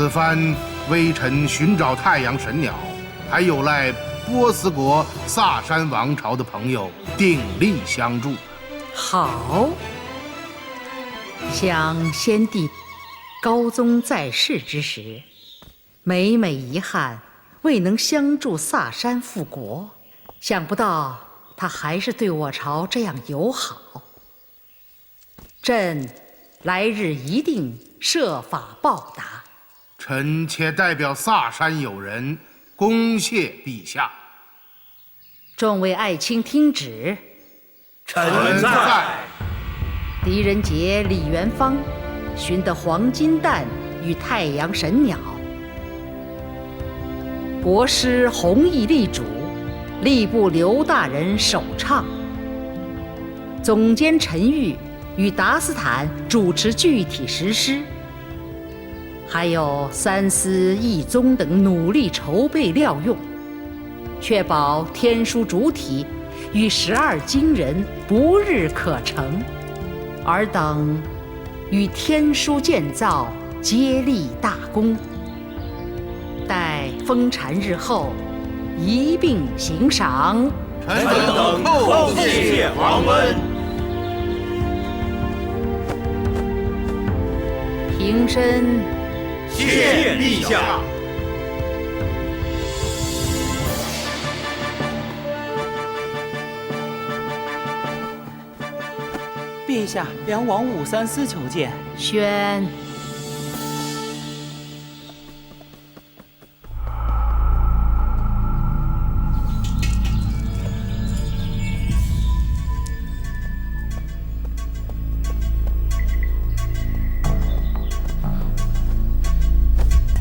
此番微臣寻找太阳神鸟，还有赖波斯国萨珊王朝的朋友鼎力相助。好，想先帝高宗在世之时，每每遗憾未能相助萨珊复国，想不到他还是对我朝这样友好。朕来日一定设法报答。臣且代表萨珊友人恭谢陛下。众位爱卿听旨。臣在。狄仁杰、李元芳寻得黄金蛋与太阳神鸟，国师弘毅力主，吏部刘大人首唱，总监陈玉与达斯坦主持具体实施，还有三司一宗等努力筹备料用，确保天书主体与12金人不日可成，尔等与天书建造接立大功，待封禅日后一并行赏。臣等叩谢皇恩。平身。谢陛下。陛下，梁王武三思求见。宣。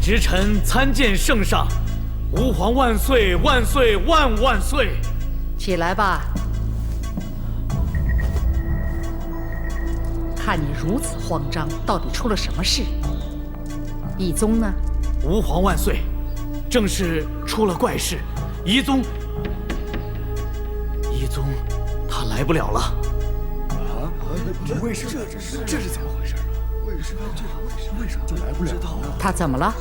直臣参见圣上，吾皇万岁万岁万万岁！起来吧。看你如此慌张，到底出了什么事？懿宗呢？吾皇万岁，正是出了怪事。懿宗，他来不了了。啊？为什么？这是怎么回事啊？为什么就来不了？他怎么了？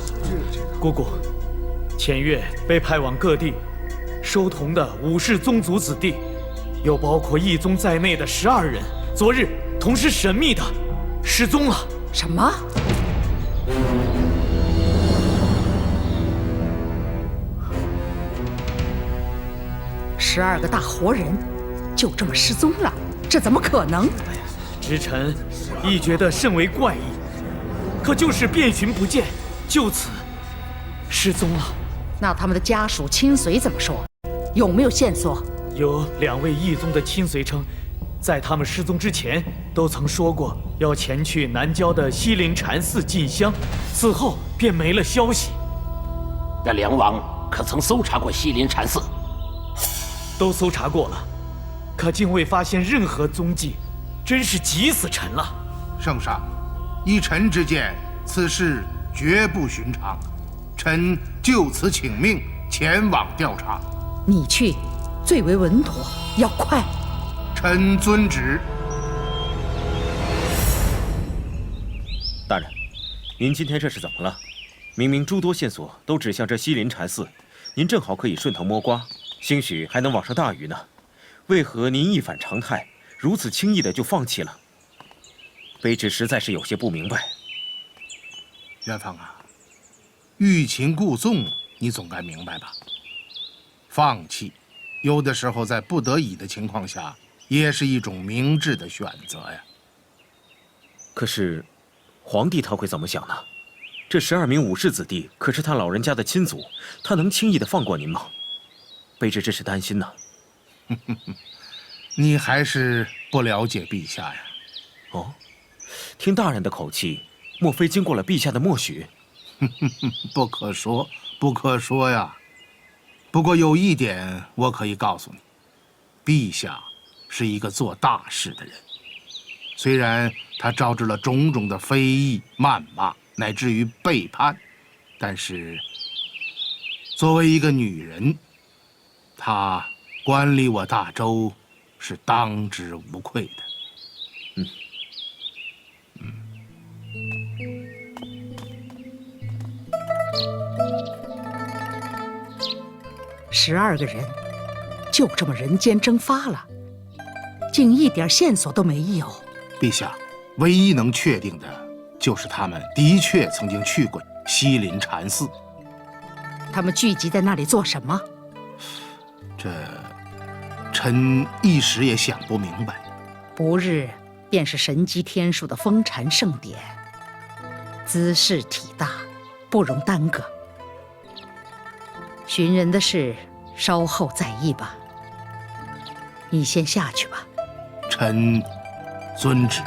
姑姑，前月被派往各地收同的武氏宗族子弟，有包括懿宗在内的12人，昨日同时神秘的失踪了。什么？12个大活人就这么失踪了？这怎么可能？直臣亦觉得甚为怪异，可就是遍寻不见，就此失踪了。那他们的家属亲随怎么说？有没有线索？有2位懿宗的亲随称，在他们失踪之前，都曾说过要前去南郊的西林禅寺进香，此后便没了消息。那梁王可曾搜查过西林禅寺？都搜查过了，可竟未发现任何踪迹，真是急死臣了。圣上，依臣之见，此事绝不寻常，臣就此请命前往调查。你去，最为稳妥，要快。臣遵旨。大人，您今天这是怎么了？明明诸多线索都指向这西林禅寺，您正好可以顺藤摸瓜，兴许还能网上大鱼呢。为何您一反常态，如此轻易的就放弃了？卑职实在是有些不明白。元芳啊，欲擒故纵，你总该明白吧？放弃，有的时候在不得已的情况下，也是一种明智的选择呀。可是，皇帝他会怎么想呢？这12名武氏子弟可是他老人家的亲族，他能轻易的放过您吗？卑职真是担心呢。你还是不了解陛下呀。哦，听大人的口气，莫非经过了陛下的默许？不可说，不可说呀。不过有一点我可以告诉你，陛下是一个做大事的人。虽然他招致了种种的非议、谩骂，乃至于背叛，但是作为一个女人，她管理我大周是当之无愧的。12个人就这么人间蒸发了，竟一点线索都没有。陛下，唯一能确定的就是他们的确曾经去过西林禅寺。他们聚集在那里做什么？这臣一时也想不明白。不日便是神机天数的封禅盛典，姿势体大，不容耽搁。寻人的事稍后再议吧。你先下去吧。臣遵旨。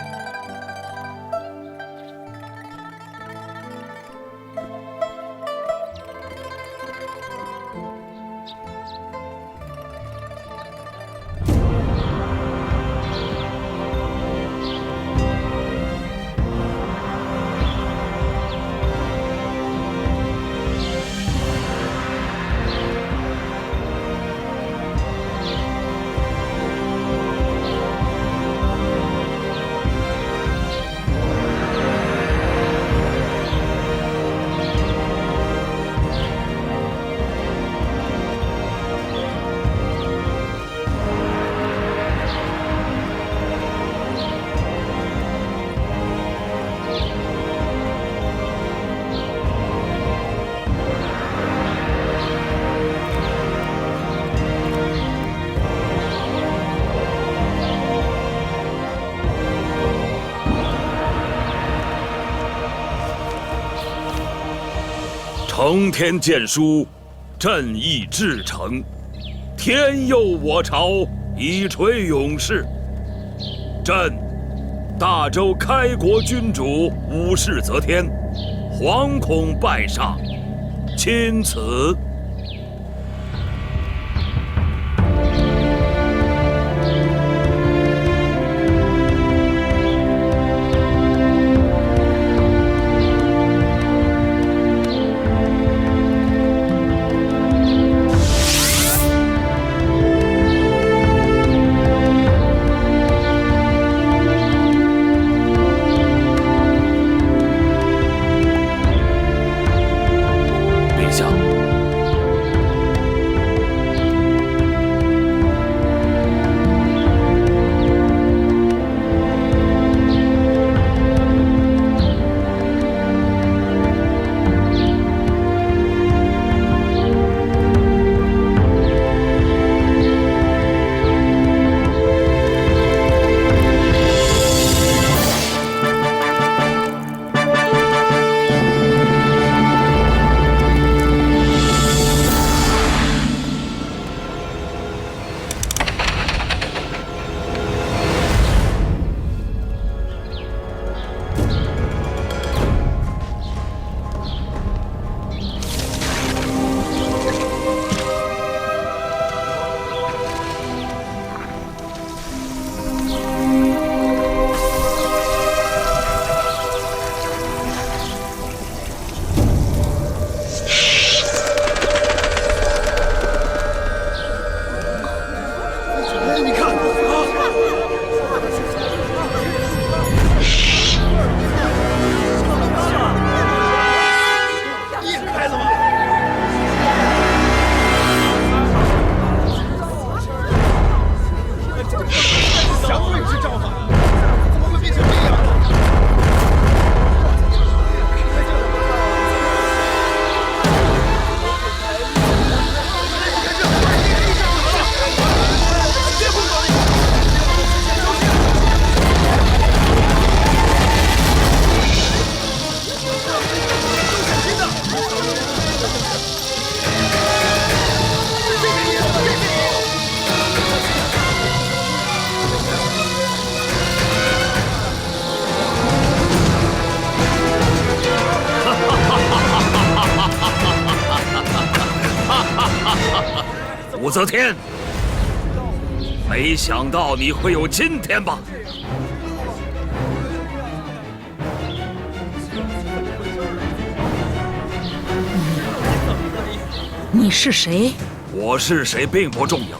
承天剑书，朕意至诚。天佑我朝，以垂永世。朕，大周开国君主武士则天，惶恐拜上，钦此。武则天，没想到你会有今天吧？你是谁？我是谁并不重要，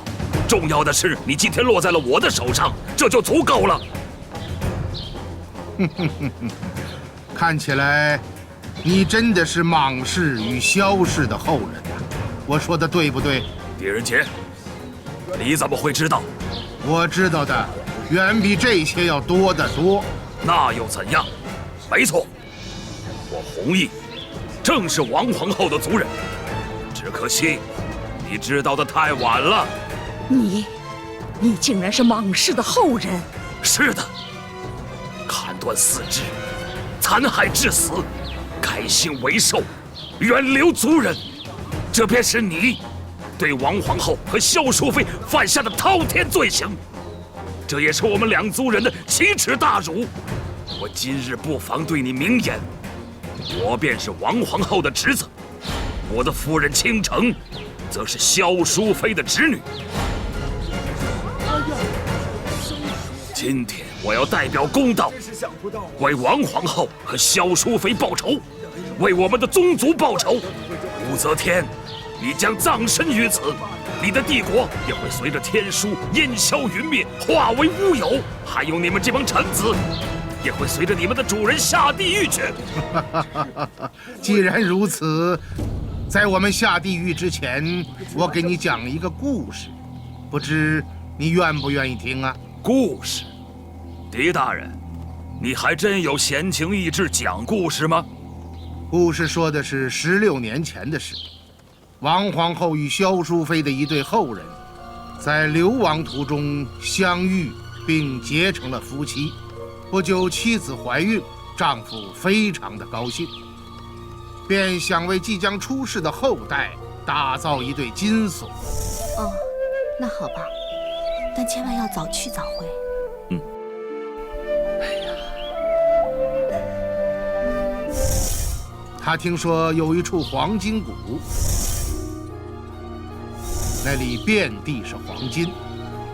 重要的是你今天落在了我的手上，这就足够了。看起来，你真的是莽氏与萧氏的后人呐。我说的对不对？狄仁杰，你怎么会知道？我知道的远比这些要多得多。那又怎样？没错，我弘毅正是王皇后的族人，只可惜你知道的太晚了。你竟然是莽氏的后人！是的，砍断四肢，残害致死，改姓为寿，远流族人，这便是你对王皇后和萧淑妃犯下的滔天罪行，这也是我们两族人的奇耻大辱。我今日不妨对你明言，我便是王皇后的侄子，我的夫人倾城，则是萧淑妃的侄女。今天我要代表公道，为王皇后和萧淑妃报仇，为我们的宗族报仇。武则天，你将葬身于此，你的帝国也会随着天书烟消云灭，化为乌有。还有你们这帮臣子，也会随着你们的主人下地狱去。既然如此，在我们下地狱之前，我给你讲一个故事，不知你愿不愿意听啊？故事，狄大人，你还真有闲情逸致讲故事吗？故事说的是16年前的事。王皇后与萧淑妃的一对后人，在流亡途中相遇，并结成了夫妻。不久，妻子怀孕，丈夫非常的高兴，便想为即将出世的后代打造一对金锁。哦，那好吧，但千万要早去早回。他听说有一处黄金谷，那里遍地是黄金，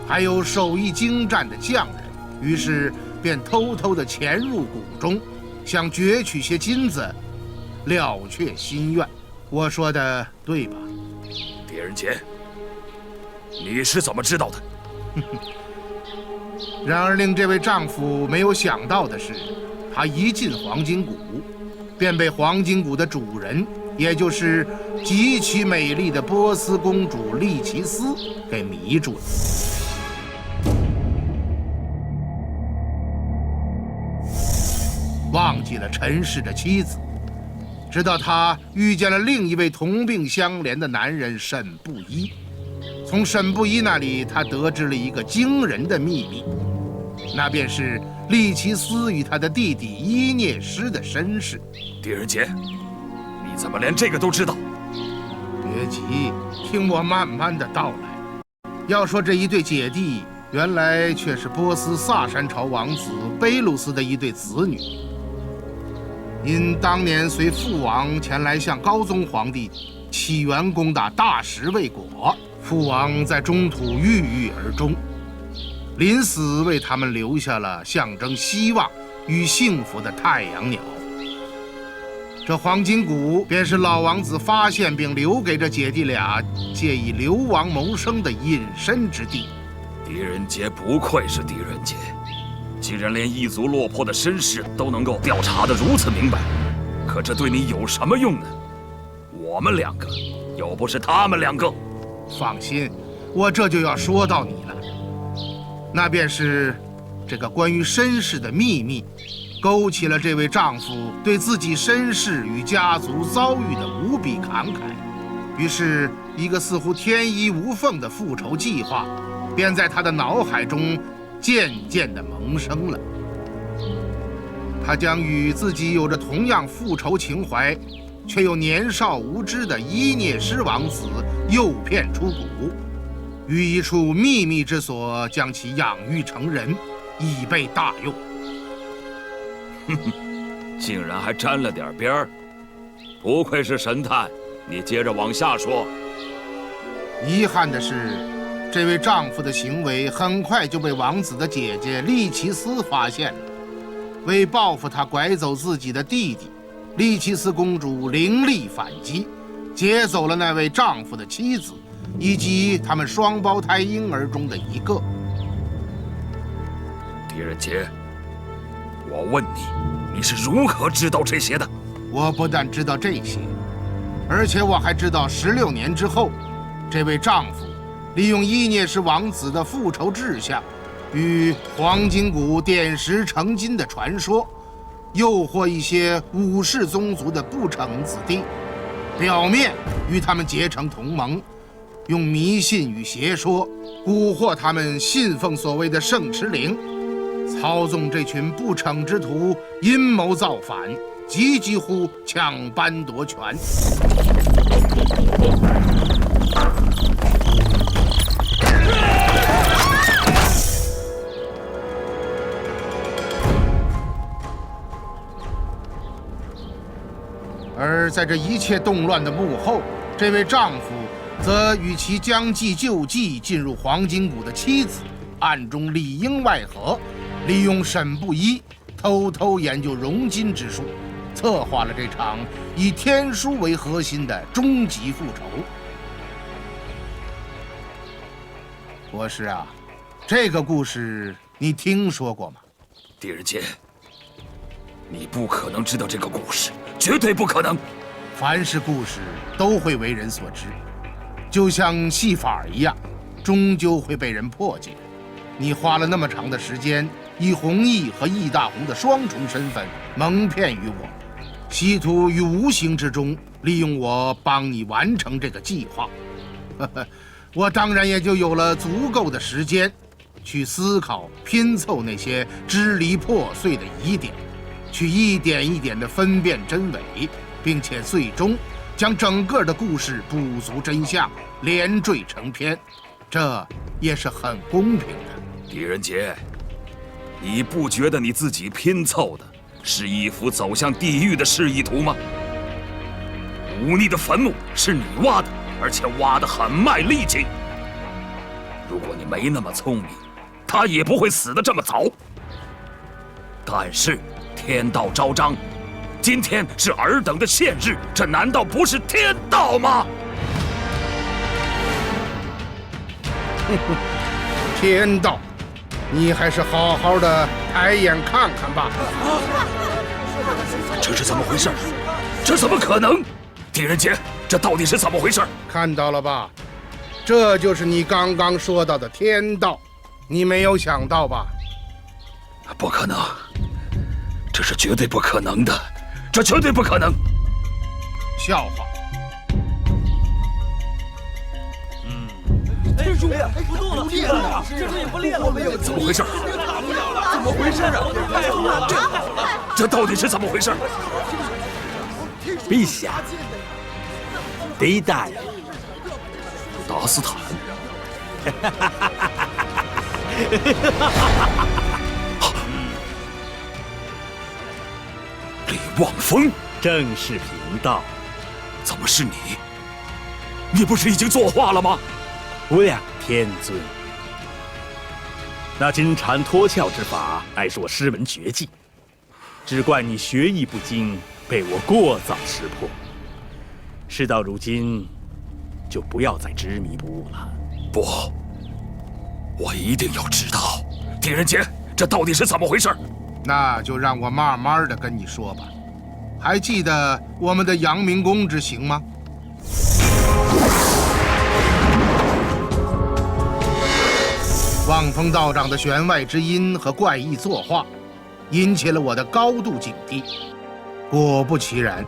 还有手艺精湛的匠人，于是便偷偷地潜入谷中，想攫取些金子，了却心愿。我说的对吧？狄仁杰，你是怎么知道的？然而令这位丈夫没有想到的是，他一进黄金谷，便被黄金谷的主人，也就是极其美丽的波斯公主利奇斯给迷住了。忘记了尘世的妻子，直到他遇见了另一位同病相怜的男人沈不一。从沈不一那里，他得知了一个惊人的秘密，那便是利奇斯与他的弟弟伊涅施的身世。狄仁杰，你怎么连这个都知道？别急，听我慢慢的道来。要说这一对姐弟，原来却是波斯萨珊朝王子贝鲁斯的一对子女。因当年随父王前来向高宗皇帝起源攻打大食未果，父王在中途郁郁而终，临死为他们留下了象征希望与幸福的太阳鸟。这黄金谷便是老王子发现并留给这姐弟俩借以流亡谋生的隐身之地。狄仁杰不愧是狄仁杰，竟然连一族落魄的身世都能够调查得如此明白。可这对你有什么用呢？我们两个又不是他们两个。放心，我这就要说到你了。那便是这个关于身世的秘密，勾起了这位丈夫对自己身世与家族遭遇的无比感慨。于是，一个似乎天衣无缝的复仇计划，便在他的脑海中渐渐地萌生了。他将与自己有着同样复仇情怀，却又年少无知的伊涅施王子诱骗出谷，于一处秘密之所将其养育成人，以备大用。哼哼，竟然还沾了点边儿，不愧是神探。你接着往下说。遗憾的是，这位丈夫的行为很快就被王子的姐姐利奇斯发现了。为报复他拐走自己的弟弟，利奇斯公主凌厉反击，劫走了那位丈夫的妻子，以及他们双胞胎婴儿中的一个。狄仁杰，我问你，你是如何知道这些的？我不但知道这些，而且我还知道16年之后，这位丈夫利用伊涅氏王子的复仇志向与黄金谷点石成金的传说，诱惑一些武士宗族的不成子弟，表面与他们结成同盟，用迷信与邪说蛊惑他们信奉所谓的圣池灵，操纵这群不逞之徒阴谋造反，几乎抢班夺权。而在这一切动乱的幕后，这位丈夫则与其将计就计进入黄金谷的妻子暗中里应外合，利用沈不一偷偷研究熔金之术，策划了这场以天书为核心的终极复仇。博士啊，这个故事你听说过吗？狄仁杰，你不可能知道这个故事，绝对不可能。凡是故事都会为人所知，就像戏法一样，终究会被人破解。你花了那么长的时间，以弘毅和易大红的双重身份蒙骗于我，企图于无形之中利用我帮你完成这个计划。我当然也就有了足够的时间去思考拼凑那些支离破碎的疑点，去一点一点地分辨真伪，并且最终将整个的故事补足真相，连缀成篇，这也是很公平的。狄仁杰，你不觉得你自己拼凑的是一幅走向地狱的示意图吗？忤逆的坟墓是你挖的，而且挖得很卖力气。如果你没那么聪明，他也不会死得这么早。但是天道昭彰，今天是尔等的限日，这难道不是天道吗？天道，你还是好好的抬眼看看吧。这是怎么回事？这怎么可能？狄仁杰，这到底是怎么回事？看到了吧，这就是你刚刚说到的天道，你没有想到吧？不可能，这是绝对不可能的，这绝对不可能！笑话！这猪呀，不动了，这猪也不练了，怎么回事？怎么回事啊？这到底是怎么回事？陛下，狄大人，达斯坦，李望风，正是贫道。怎么是你？你不是已经作画了吗？无量天尊，那金蝉脱壳之法乃是我师门绝技，只怪你学艺不精，被我过早识破。事到如今，就不要再执迷不悟了。不，我一定要知道，狄仁杰，这到底是怎么回事？那就让我慢慢的跟你说吧。还记得我们的阳明宫之行吗？望风道长的弦外之音和怪异作画，引起了我的高度警惕。果不其然，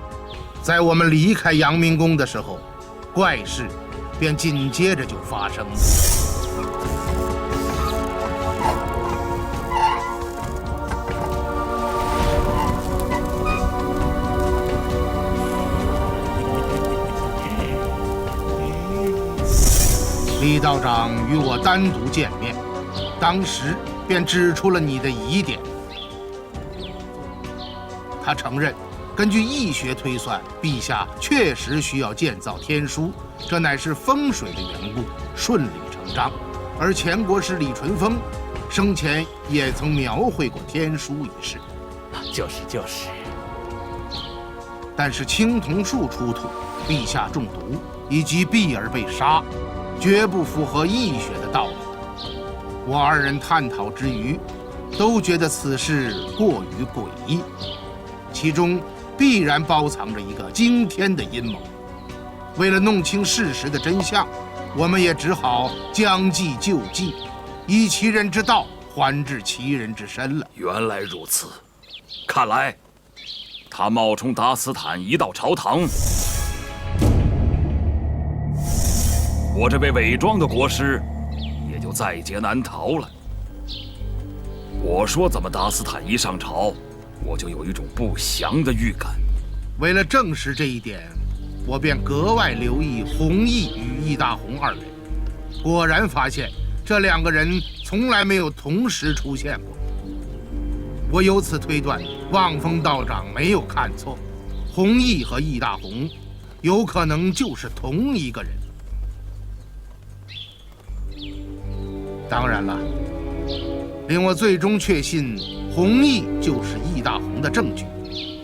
在我们离开阳明宫的时候，怪事便紧接着就发生了。李道长与我单独见面，当时便指出了你的疑点。他承认，根据易学推算，陛下确实需要建造天书，这乃是风水的缘故，顺理成章。而前国师李淳风生前也曾描绘过天书一事。就是。但是青铜树出土，陛下中毒，以及避而被杀，绝不符合易学的道理。我二人探讨之余，都觉得此事过于诡异，其中必然包藏着一个惊天的阴谋。为了弄清事实的真相，我们也只好将计就计，以其人之道还治其人之身了。原来如此，看来他冒充达斯坦一到朝堂，我这被伪装的国师也就在劫难逃了。我说怎么达斯坦一上朝，我就有一种不祥的预感。为了证实这一点，我便格外留意弘毅与易大红二人，果然发现这两个人从来没有同时出现过。我由此推断，望风道长没有看错，弘毅和易大红有可能就是同一个人。当然了，令我最终确信弘毅就是易大红的证据，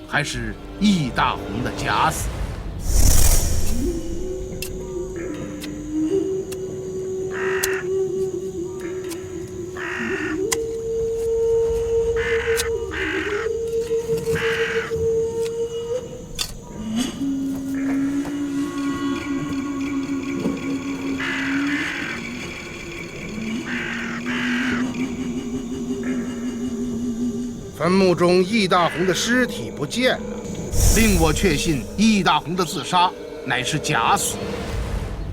还是易大红的假死。坟墓中易大红的尸体不见了，令我确信易大红的自杀乃是假死，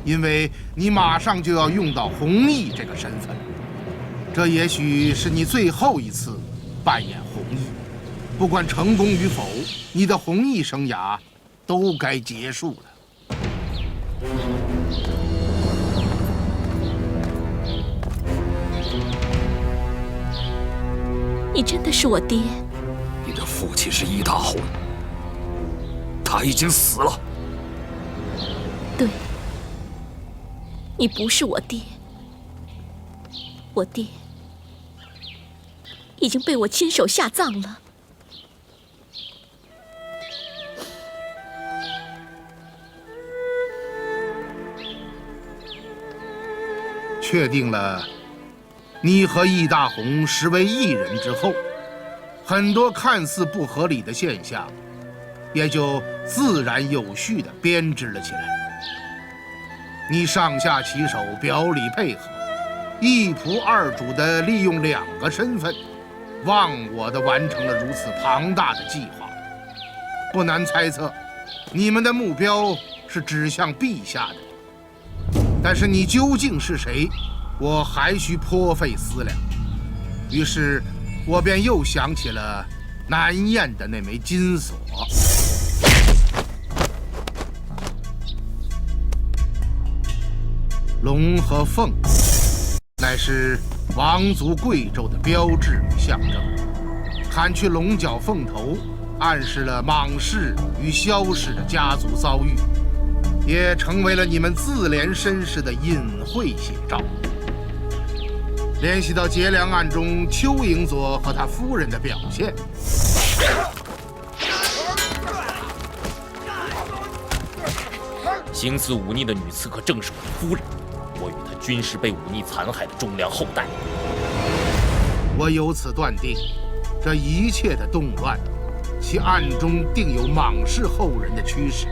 因为你马上就要用到弘毅这个身份，这也许是你最后一次扮演弘毅。不管成功与否，你的弘毅生涯都该结束了。你真的是我爹？你的父亲是易大红，他已经死了。对，你不是我爹，我爹已经被我亲手下葬了。确定了你和易大红实为一人之后，很多看似不合理的现象也就自然有序地编织了起来。你上下其手，表里配合，一仆二主地利用两个身份，忘我地完成了如此庞大的计划。不难猜测，你们的目标是指向陛下的，但是你究竟是谁，我还需颇费思量。于是我便又想起了南燕的那枚金锁。龙和凤乃是王族贵胄的标志与象征，砍去龙角凤头，暗示了莽氏与萧氏的家族遭遇，也成为了你们自怜身世的隐晦写照。联系到劫粮案中邱营佐和他夫人的表现，行刺忤逆的女刺客正是我的夫人，我与她均是被忤逆残害的忠良后代。我由此断定，这一切的动乱，其暗中定有莽氏后人的驱使。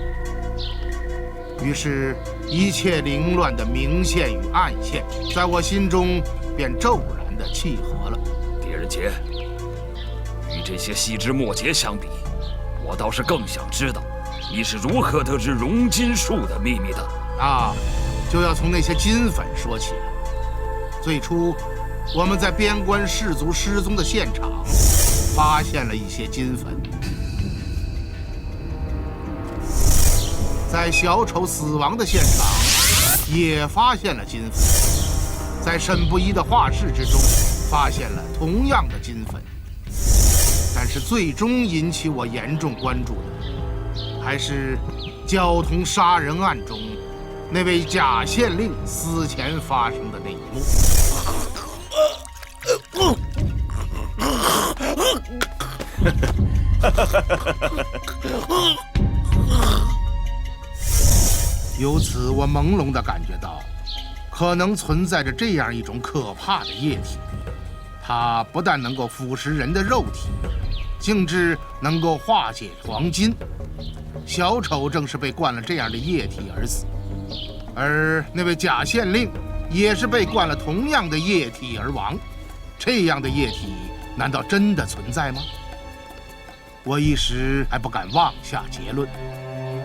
于是，一切凌乱的明线与暗线，在我心中便骤然地契合了。狄仁杰，与这些细枝末节相比，我倒是更想知道你是如何得知熔金术的秘密的。那就要从那些金粉说起了。最初，我们在边关士族失踪的现场发现了一些金粉，在小丑死亡的现场也发现了金粉，在沈不一的画室之中发现了同样的金粉。但是最终引起我严重关注的，还是交通杀人案中那位假县令死前发生的那一幕。由此，我朦胧地感觉到，可能存在着这样一种可怕的液体，它不但能够腐蚀人的肉体，竟至能够化解黄金。小丑正是被灌了这样的液体而死。而那位假县令也是被灌了同样的液体而亡。这样的液体难道真的存在吗？我一时还不敢妄下结论。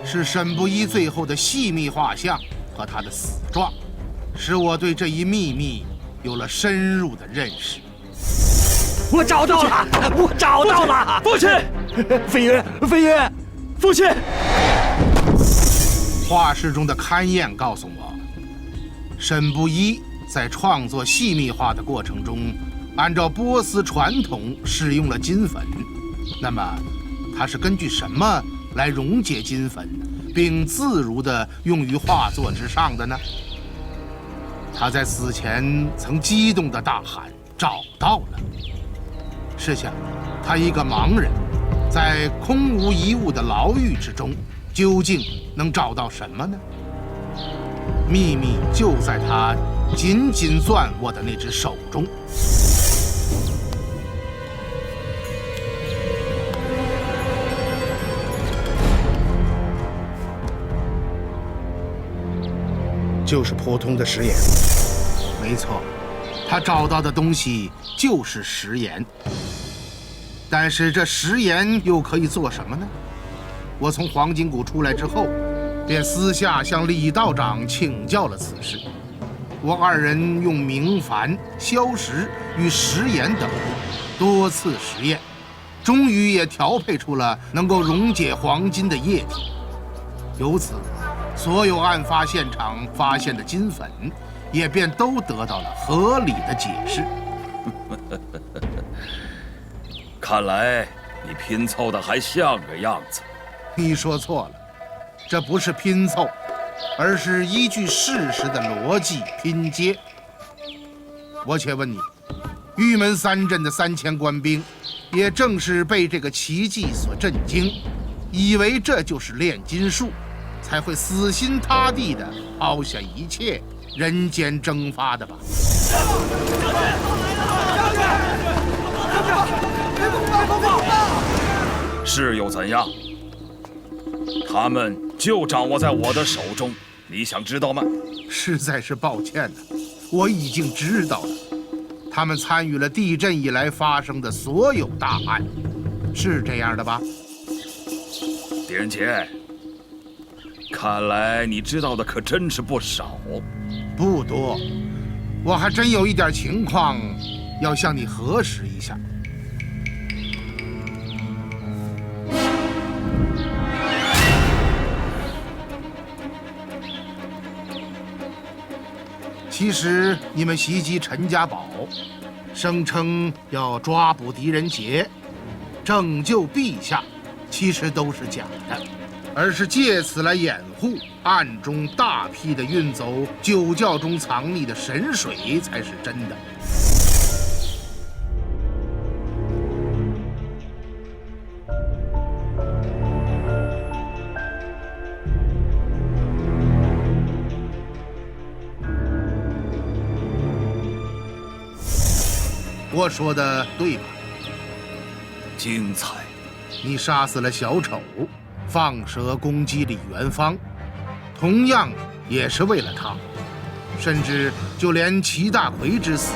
是沈不一最后的细密画像和他的死状，使我对这一秘密有了深入的认识。我找到了，我找到了！父亲，飞云，飞云，父亲！画室中的勘验告诉我，沈不一在创作细密画的过程中，按照波斯传统使用了金粉。那么，他是根据什么来溶解金粉，并自如地用于画作之上的呢？他在死前曾激动地大喊：“找到了！”试想，他一个盲人，在空无一物的牢狱之中，究竟能找到什么呢？秘密就在他紧紧攥握的那只手中。就是普通的食盐。没错，他找到的东西就是食盐。但是这食盐又可以做什么呢？我从黄金谷出来之后，便私下向李道长请教了此事。我二人用明矾、硝石与食盐等多次实验，终于也调配出了能够溶解黄金的液体。由此，所有案发现场发现的金粉，也便都得到了合理的解释。看来你拼凑的还像个样子。你说错了，这不是拼凑，而是依据事实的逻辑拼接。我且问你，玉门三镇的3000官兵，也正是被这个奇迹所震惊，以为这就是炼金术，才会死心塌地地抛下一切，人间蒸发的吧？是又怎样？他们就掌握在我的手中，你想知道吗？实在是抱歉了，我已经知道了。他们参与了地震以来发生的所有大案，是这样的吧？狄杰，看来你知道的可真是不少。不多，我还真有一点情况要向你核实一下。其实你们袭击陈家堡，声称要抓捕狄仁杰，拯救陛下，其实都是假的，而是借此来掩护暗中大批的运走酒窖中藏匿的神水才是真的。我说的对吧？精彩！你杀死了小丑，放蛇攻击李元芳，同样也是为了他，甚至就连齐大奎之死，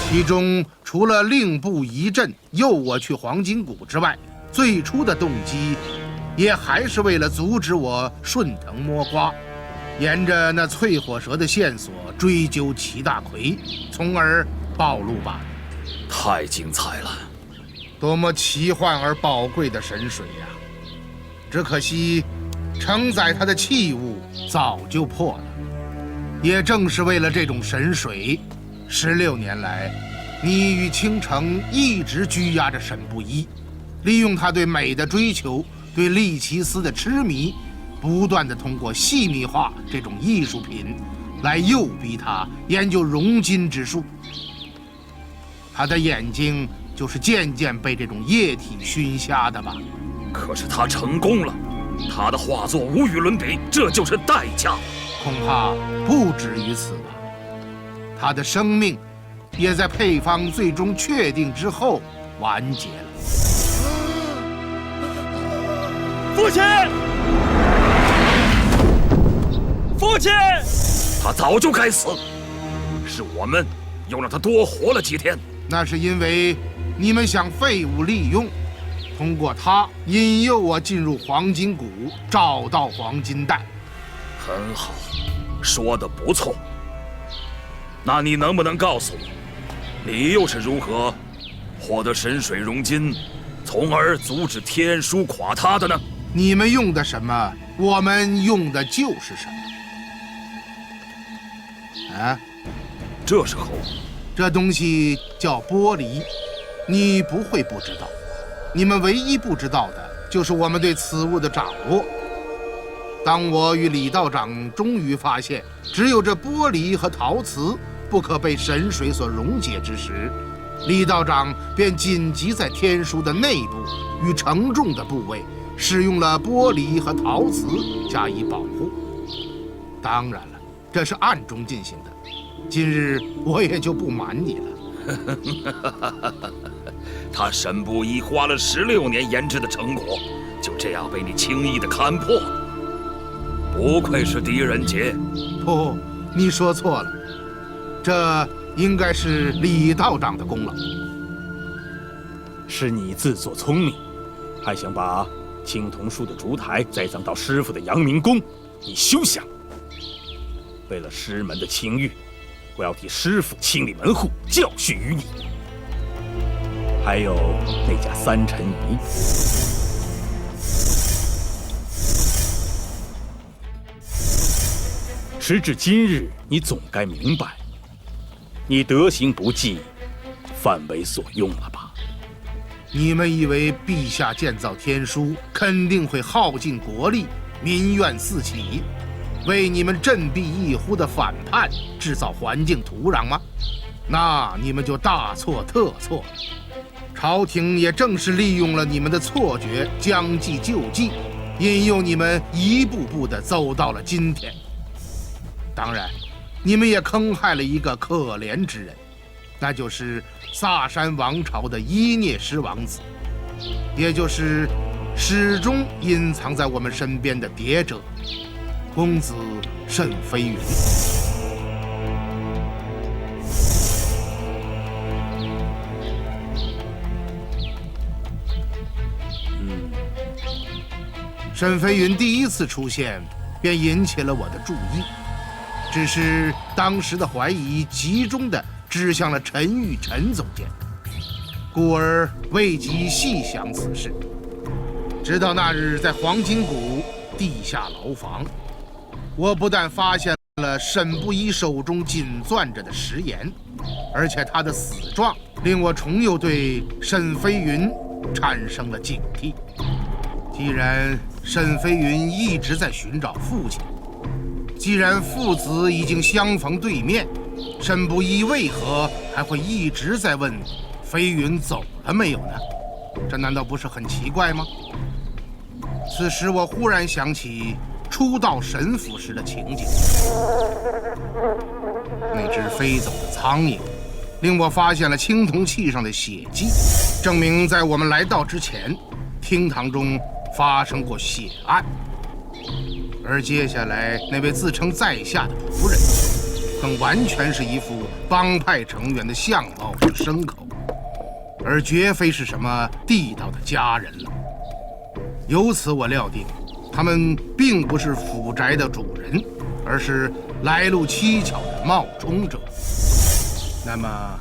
其中除了令部一阵诱我去黄金谷之外，最初的动机也还是为了阻止我顺藤摸瓜，沿着那淬火蛇的线索追究齐大奎，从而暴露吧。太精彩了！多么奇幻而宝贵的神水呀！只可惜，承载它的器物早就破了。也正是为了这种神水，16年来，你与倾城一直拘押着沈不一，利用他对美的追求，对利奇斯的痴迷，不断地通过细密画这种艺术品，来诱逼他研究熔金之术。他的眼睛就是渐渐被这种液体熏瞎的吧？可是他成功了，他的画作无与伦比，这就是代价。恐怕不止于此吧。他的生命也在配方最终确定之后完结了。父亲！父亲！他早就该死，是我们又让他多活了几天。那是因为你们想废物利用，通过他引诱我进入黄金谷，找到黄金蛋。很好，说得不错。那你能不能告诉我，你又是如何获得神水熔金，从而阻止天书垮塌的呢？你们用的什么，我们用的就是什么。啊，这是猴，这东西叫玻璃，你不会不知道。你们唯一不知道的就是我们对此物的掌握。当我与李道长终于发现，只有这玻璃和陶瓷不可被神水所溶解之时，李道长便紧急在天书的内部与承重的部位使用了玻璃和陶瓷加以保护。当然了，这是暗中进行的，今日我也就不瞒你了。他沈不一花了16年研制的成果，就这样被你轻易地看破，不愧是狄仁杰。不，你说错了，这应该是李道长的功劳。是你自作聪明，还想把青铜树的烛台栽赃到师傅的阳明宫，你休想！为了师门的清誉，我要替师傅清理门户，教训于你。还有那家三陈仪，时至今日，你总该明白，你德行不济，范为所用了吧？你们以为陛下建造天书肯定会耗尽国力，民怨四起，为你们振臂一呼的反叛制造环境土壤吗？那你们就大错特错了。朝廷也正是利用了你们的错觉，将计就计，引诱你们一步步地走到了今天。当然，你们也坑害了一个可怜之人，那就是萨珊王朝的伊涅什王子，也就是始终隐藏在我们身边的谍者，公子沈飞云。沈飞云第一次出现，便引起了我的注意。只是当时的怀疑集中地指向了陈玉陈总监，故而未及细想此事。直到那日在黄金谷地下牢房，我不但发现了沈不一手中紧攥着的食盐，而且他的死状令我重又对沈飞云产生了警惕。既然沈飞云一直在寻找父亲，既然父子已经相逢对面，沈不一为何还会一直在问飞云走了没有呢？这难道不是很奇怪吗？此时我忽然想起初到沈府时的情景，那只飞走的苍蝇令我发现了青铜器上的血迹，证明在我们来到之前，厅堂中发生过血案。而接下来那位自称在下的仆人，更完全是一副帮派成员的相貌和牲口，而绝非是什么地道的家人了。由此我料定，他们并不是府宅的主人，而是来路蹊跷的冒充者。那么，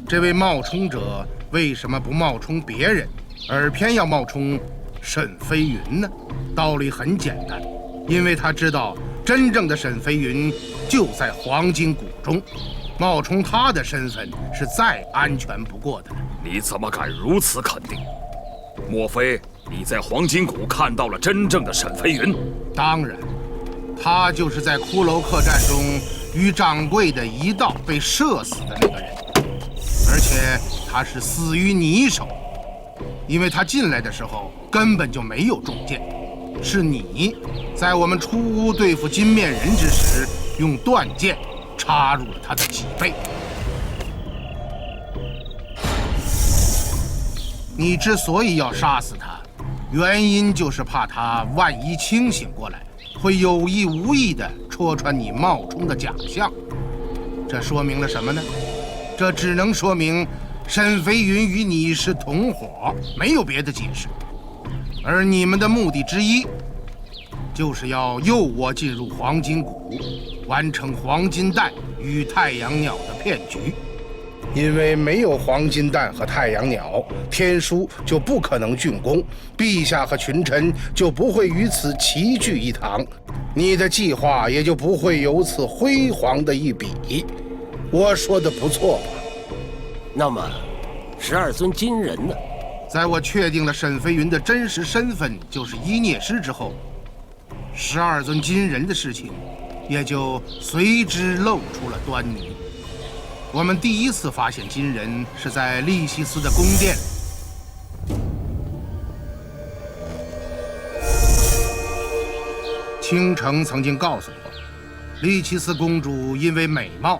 这位冒充者为什么不冒充别人，而偏要冒充沈飞云呢？道理很简单，因为他知道真正的沈飞云就在黄金谷中，冒充他的身份是再安全不过的了。你怎么敢如此肯定？莫非你在黄金谷看到了真正的沈飞云？当然，他就是在骷髅客栈中与掌柜的一道被射死的那个人，而且他是死于你手，因为他进来的时候根本就没有中箭，是你在我们出屋对付金面人之时，用断剑插入了他的脊背。你之所以要杀死他，原因就是怕他万一清醒过来，会有意无意地戳穿你冒充的假象。这说明了什么呢？这只能说明沈飞云与你是同伙，没有别的解释。而你们的目的之一，就是要诱我进入黄金谷，完成黄金蛋与太阳鸟的骗局。因为没有黄金蛋和太阳鸟，天书就不可能竣工，陛下和群臣就不会于此齐聚一堂，你的计划也就不会有此辉煌的一笔。我说的不错吧？那么，12尊金人呢？在我确定了沈飞云的真实身份就是一孽师之后，12尊金人的事情也就随之露出了端倪。我们第一次发现金人是在利西斯的宫殿里。倾城曾经告诉我，利奇斯公主因为美貌，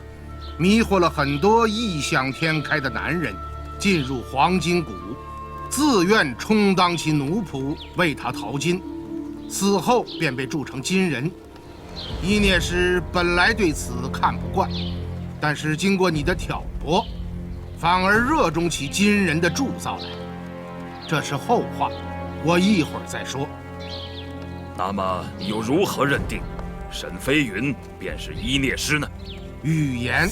迷惑了很多异想天开的男人，进入黄金谷，自愿充当其奴仆，为她淘金，死后便被铸成金人。伊涅师本来对此看不惯，但是经过你的挑拨，反而热衷起金人的铸造来。这是后话，我一会儿再说。那么你又如何认定沈飞云便是伊涅师呢？语言。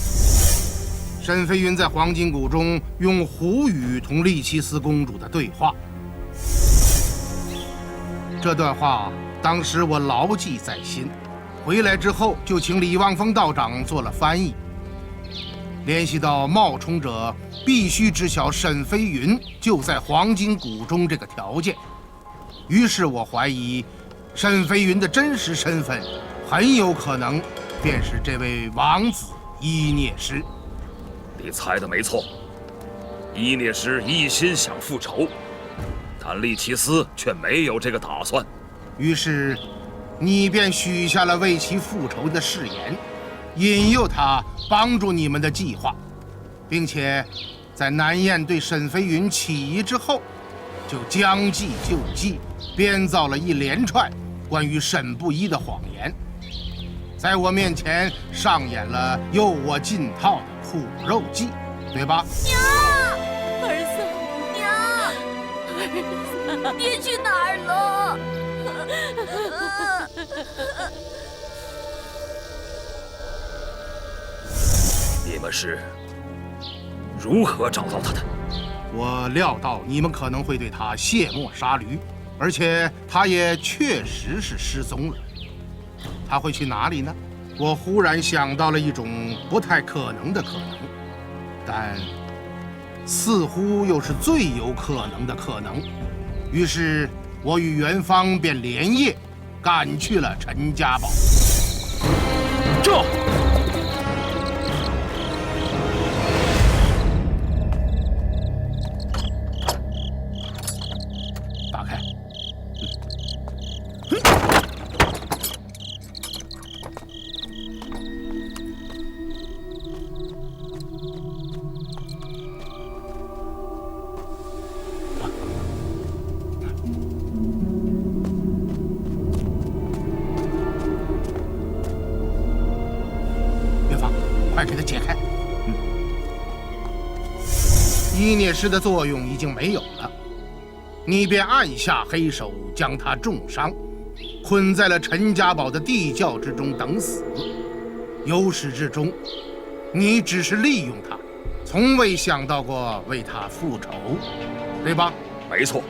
沈飞云在黄金谷中用胡语同利奇斯公主的对话，这段话当时我牢记在心，回来之后就请李望风道长做了翻译。联系到冒充者必须知晓沈飞云就在黄金谷中这个条件，于是我怀疑沈飞云的真实身份很有可能便是这位王子伊涅师。你猜的没错，伊涅师一心想复仇，但利奇斯却没有这个打算。于是，你便许下了为其复仇的誓言，引诱他帮助你们的计划，并且在南燕对沈飞云起疑之后，就将计就计，编造了一连串关于沈不一的谎言，在我面前上演了诱我进套的苦肉计，对吧？娘，儿子，娘，儿子，你去哪儿了？你们是如何找到他的？我料到你们可能会对他卸磨杀驴，而且他也确实是失踪了。他会去哪里呢？我忽然想到了一种不太可能的可能，但似乎又是最有可能的可能。于是我与元芳便连夜赶去了陈家堡。这打开。快给它解开！伊涅师的作用已经没有了，你便按下黑手，将他重伤，捆在了陈家堡的地窖之中等死。由始至终，你只是利用他，从未想到过为他复仇，对吧？没错，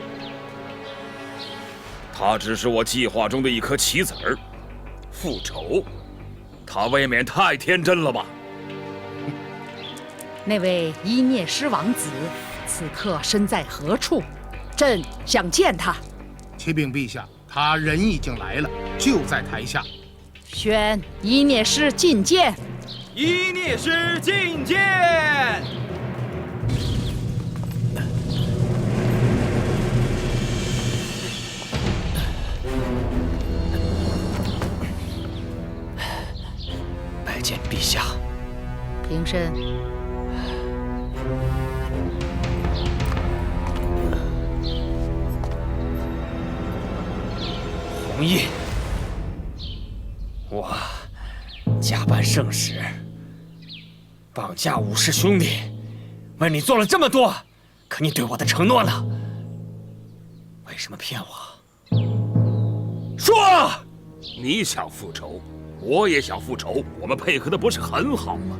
他只是我计划中的一颗棋子儿。复仇，他未免太天真了吧？那位伊涅师王子此刻身在何处？朕想见他。启禀陛下，他人已经来了，就在台下。宣伊涅师觐见。伊涅师觐见。拜见陛下。平身。弘毅，我假扮圣使，绑架武士兄弟，为你做了这么多，可你对我的承诺呢？为什么骗我？说！你想复仇，我也想复仇，我们配合的不是很好吗？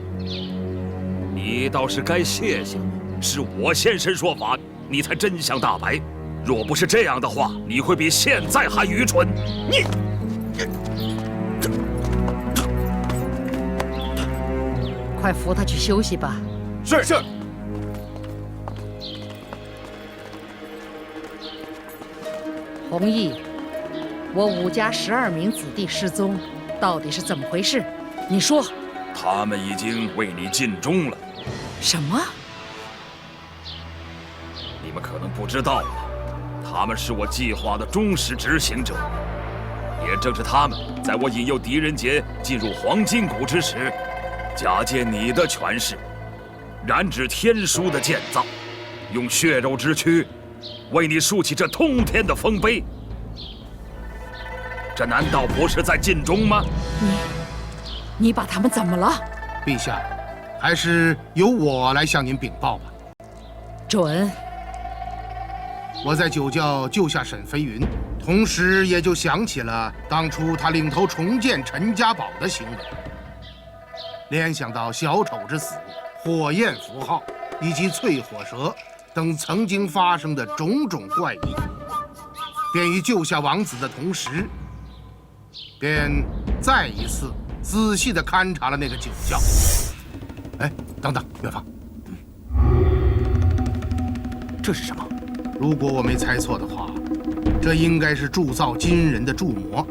你倒是该谢谢我，是我现身说法，你才真相大白。若不是这样的话，你会比现在还愚蠢。你，快扶他去休息吧。是是。弘毅，我武家12名子弟失踪，到底是怎么回事？你说。他们已经为你尽忠了。什么？你们可能不知道吧，他们是我计划的忠实执行者。也正是他们，在我引诱狄仁杰进入黄金谷之时，假借你的权势，染指天书的建造，用血肉之躯为你竖起这通天的丰碑。这难道不是在尽忠吗？你把他们怎么了？陛下，还是由我来向您禀报吧。准。我在酒窖救下沈飞云，同时也就想起了当初他领头重建陈家堡的行为，联想到小丑之死、火焰符号以及淬火蛇等曾经发生的种种怪异，便于救下王子的同时，便再一次仔细地勘察了那个酒窖。哎，等等，元芳，这是什么？如果我没猜错的话，这应该是铸造金人的铸模。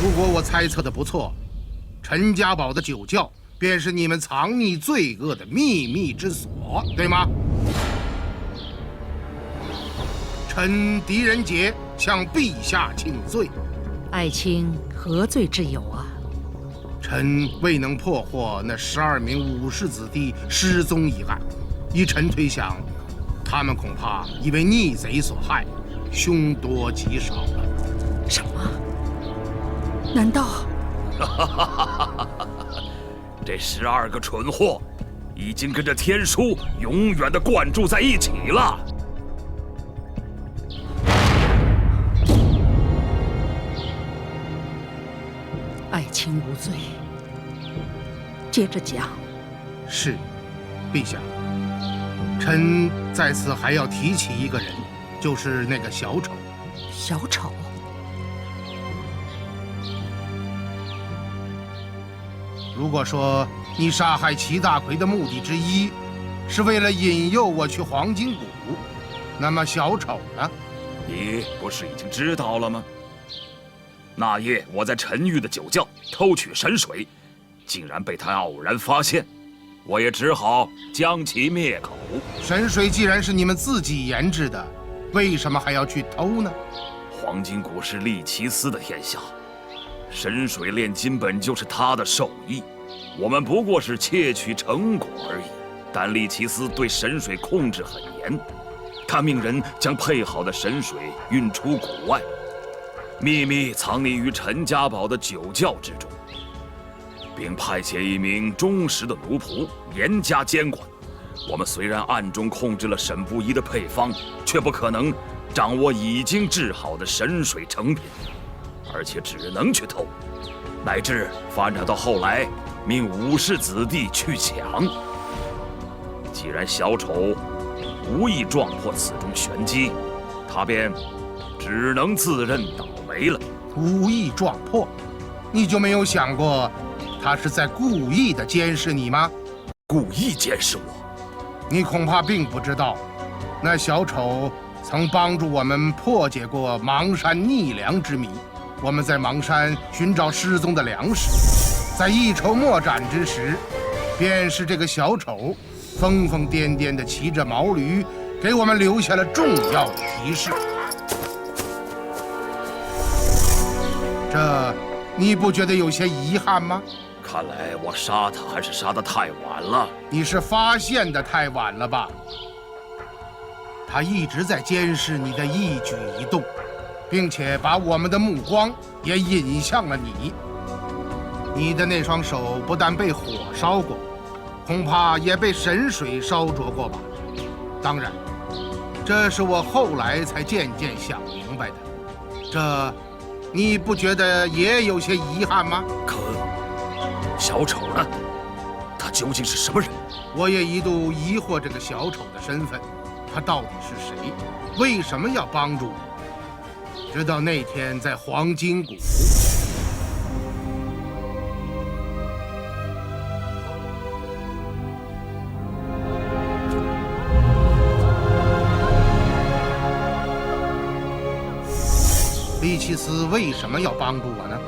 如果我猜测的不错，陈家堡的酒窖便是你们藏匿罪恶的秘密之所，对吗？臣狄仁杰向陛下请罪。爱卿何罪之有啊？臣未能破获那12名武士子弟失踪一案，依臣推想，他们恐怕已为逆贼所害，凶多吉少了。什么？难道？这12个蠢货已经跟着天书永远地灌注在一起了。爱卿无罪。接着讲。是，陛下。臣在此还要提起一个人，就是那个小丑。小丑？如果说你杀害齐大奎的目的之一，是为了引诱我去黄金谷，那么小丑呢？你不是已经知道了吗？那夜我在陈玉的酒窖偷取神水，竟然被他偶然发现，我也只好将其灭口。神水既然是你们自己研制的，为什么还要去偷呢？黄金谷是利奇斯的天下，神水炼金本就是他的手艺，我们不过是窃取成果而已。但利奇斯对神水控制很严，他命人将配好的神水运出谷外，秘密藏匿于陈家堡的酒窖之中，并派遣一名忠实的奴仆严加监管。我们虽然暗中控制了沈不疑的配方，却不可能掌握已经制好的神水成品，而且只能去偷，乃至发展到后来命武士子弟去抢。既然小丑无意撞破此中玄机，他便只能自认倒霉了。无意撞破，你就没有想过，他是在故意的监视你吗？故意监视我？你恐怕并不知道，那小丑曾帮助我们破解过邙山逆粮之谜。我们在邙山寻找失踪的粮食，在一筹莫展之时，便是这个小丑疯疯癫癫地骑着毛驴，给我们留下了重要的提示。这你不觉得有些遗憾吗？看来我杀他还是杀得太晚了。你是发现的太晚了吧？他一直在监视你的一举一动，并且把我们的目光也引向了你。你的那双手不但被火烧过，恐怕也被神水烧灼过吧？当然，这是我后来才渐渐想明白的。这，你不觉得也有些遗憾吗？可小丑呢？他究竟是什么人？我也一度疑惑这个小丑的身份，他到底是谁？为什么要帮助我？直到那天在黄金谷。利奇斯为什么要帮助我呢？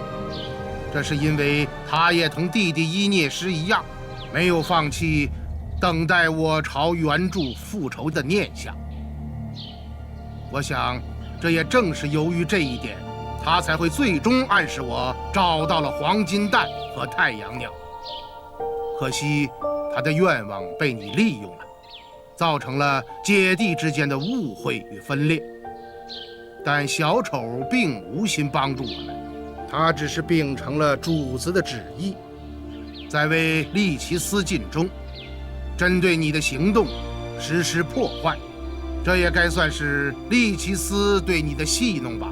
这是因为他也同弟弟伊涅什一样，没有放弃等待我朝援助复仇的念想。我想，这也正是由于这一点，他才会最终暗示我找到了黄金蛋和太阳鸟。可惜，他的愿望被你利用了，造成了姐弟之间的误会与分裂。但小丑并无心帮助我们，他只是秉承了主子的旨意，在为利奇斯尽忠，针对你的行动实施破坏。这也该算是利奇斯对你的戏弄吧？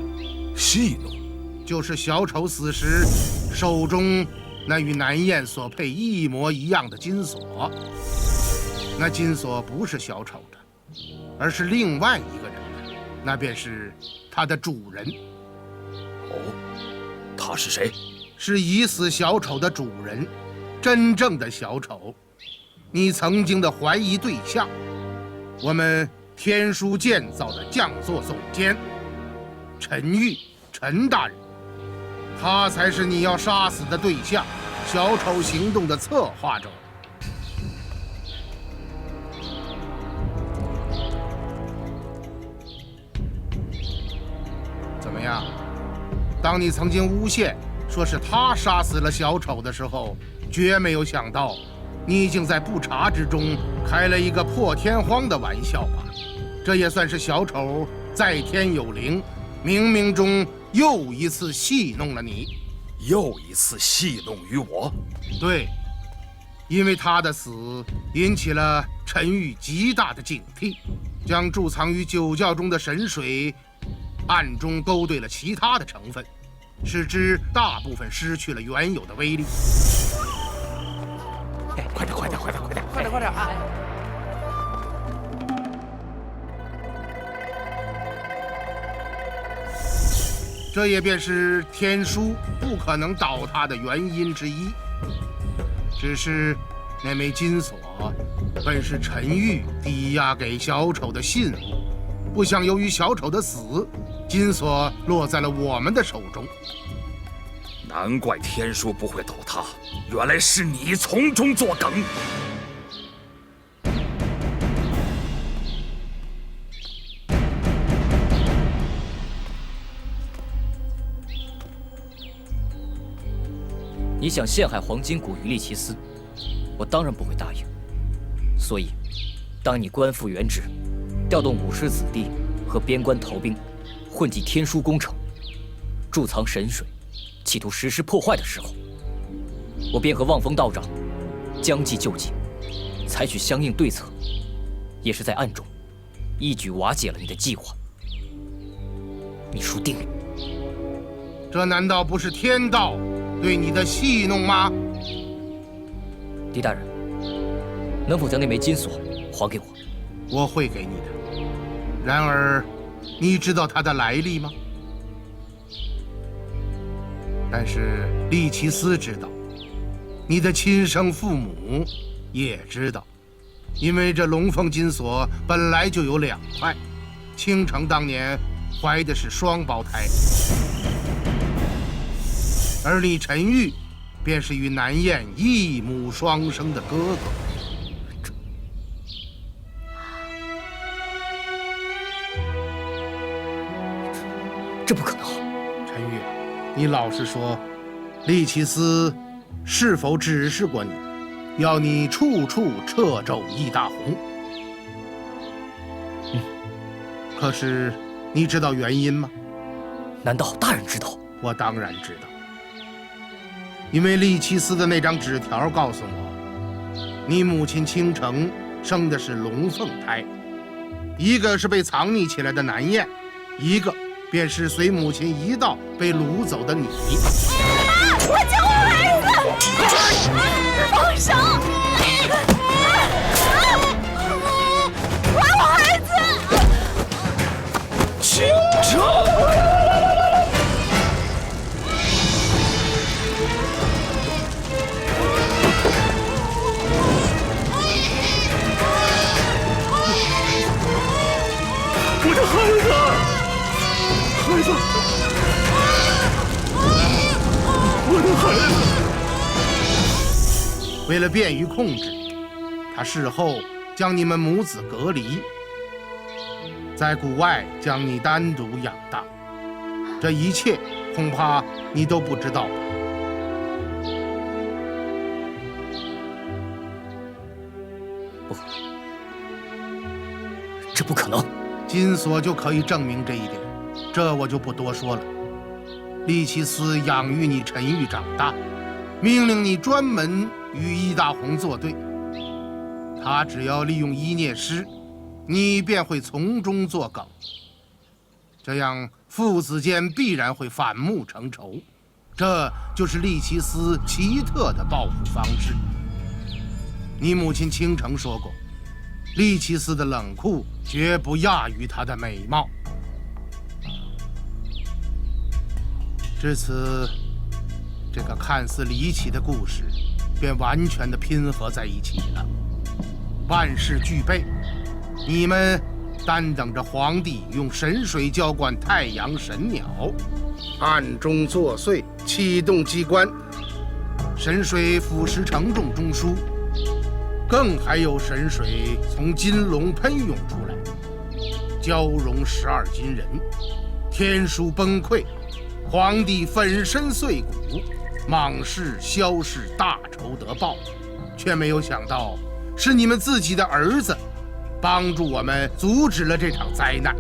戏弄，就是小丑死时手中那与南燕所配一模一样的金锁。那金锁不是小丑的，而是另外一个人的，那便是他的主人。哦，他是谁？是已死小丑的主人，真正的小丑，你曾经的怀疑对象，我们天书建造的匠作总监陈玉，陈大人，他才是你要杀死的对象，小丑行动的策划者。怎么样？当你曾经诬陷说是他杀死了小丑的时候，绝没有想到，你已经在不察之中开了一个破天荒的玩笑吧？这也算是小丑在天有灵，冥冥中又一次戏弄了你。又一次戏弄于我？对，因为他的死引起了陈玉极大的警惕，将贮藏于酒窖中的神水暗中勾兑了其他的成分，使之大部分失去了原有的威力。快点啊！这也便是天书不可能倒塌的原因之一。只是那枚金锁本是陈玉抵押给小丑的信物，不想由于小丑的死，金锁落在了我们的手中。难怪天书不会倒塌，原来是你从中作梗。你想陷害黄金谷与利奇斯，我当然不会答应。所以，当你官复原职，调动武士子弟和边关逃兵，混迹天书工程，贮藏神水，企图实施破坏的时候，我便和望风道长将计就计，采取相应对策，也是在暗中一举瓦解了你的计划。你输定了。这难道不是天道对你的戏弄吗？狄大人，能否将那枚金锁还给我？我会给你的。然而，你知道它的来历吗？但是利奇斯知道，你的亲生父母也知道，因为这龙凤金锁本来就有2块，倾城当年怀的是双胞胎，而你陈玉便是与南燕一母双生的哥哥。这不可能！陈玉，你老实说，利奇斯是否指示过你，要你处处掣肘易大红？可是，你知道原因吗？难道大人知道？我当然知道，因为利奇斯的那张纸条告诉我，你母亲倾城生的是龙凤胎，一个是被藏匿起来的南燕，一个便是随母亲一道被掳走的你。我救我孩子！放手！还我孩子！倾城！我的孩子，孩子，我的孩子。为了便于控制，他事后将你们母子隔离，在谷外将你单独养大。这一切恐怕你都不知道吧？不，这不可能。金锁就可以证明这一点，这我就不多说了。利奇斯养育你陈玉长大，命令你专门与易大红作对。他只要利用一念师，你便会从中作梗，这样父子间必然会反目成仇。这就是利奇斯奇特的报复方式。你母亲倾城说过，利奇斯的冷酷绝不亚于他的美貌。至此，这个看似离奇的故事便完全的拼合在一起了。万事俱备，你们单等着皇帝用神水浇灌太阳神鸟，暗中作祟，启动机关，神水腐蚀承重中枢，更还有神水从金龙喷涌出来，交融12金人，天书崩溃，皇帝粉身碎骨，莽氏萧氏大仇得报，却没有想到是你们自己的儿子帮助我们阻止了这场灾难。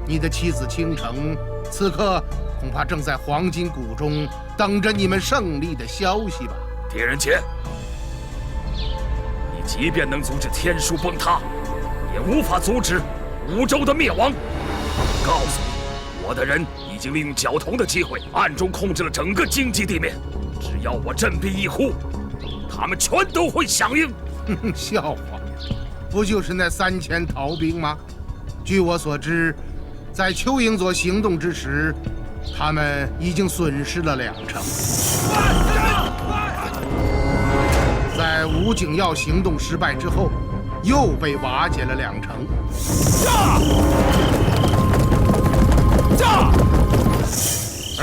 你的妻子倾城此刻恐怕正在黄金谷中等着你们胜利的消息吧。狄仁杰，你即便能阻止天书崩塌，也无法阻止武周的灭亡。告诉你，我的人已经利用绞铜的机会，暗中控制了整个京畿地面。只要我振臂一呼，他们全都会响应。笑话，不就是那3000逃兵吗？据我所知，在邱营佐行动之时，他们已经损失了2成。在吴景耀行动失败之后，又被瓦解了2成。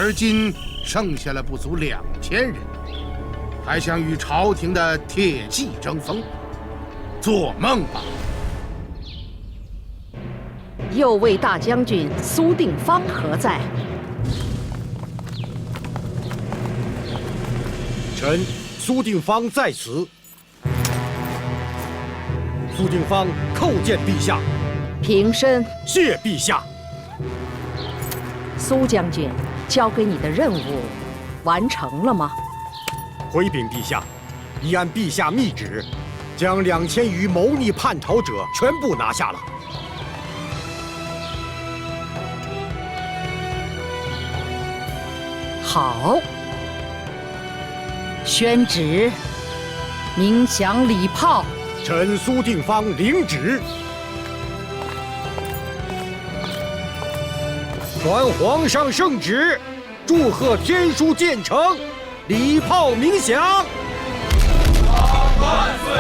而今剩下了不足2000人，还想与朝廷的铁骑争锋？做梦吧！右卫大将军苏定方何在？臣苏定方在此。苏定方叩见陛下。平身。谢陛下。苏将军交给你的任务完成了吗？回禀陛下，已按陛下密旨，将2000余谋逆叛逃者全部拿下了。好，宣旨，明降礼炮。臣苏定方领旨。传皇上圣旨，祝贺天书建成，礼炮鸣响。万岁！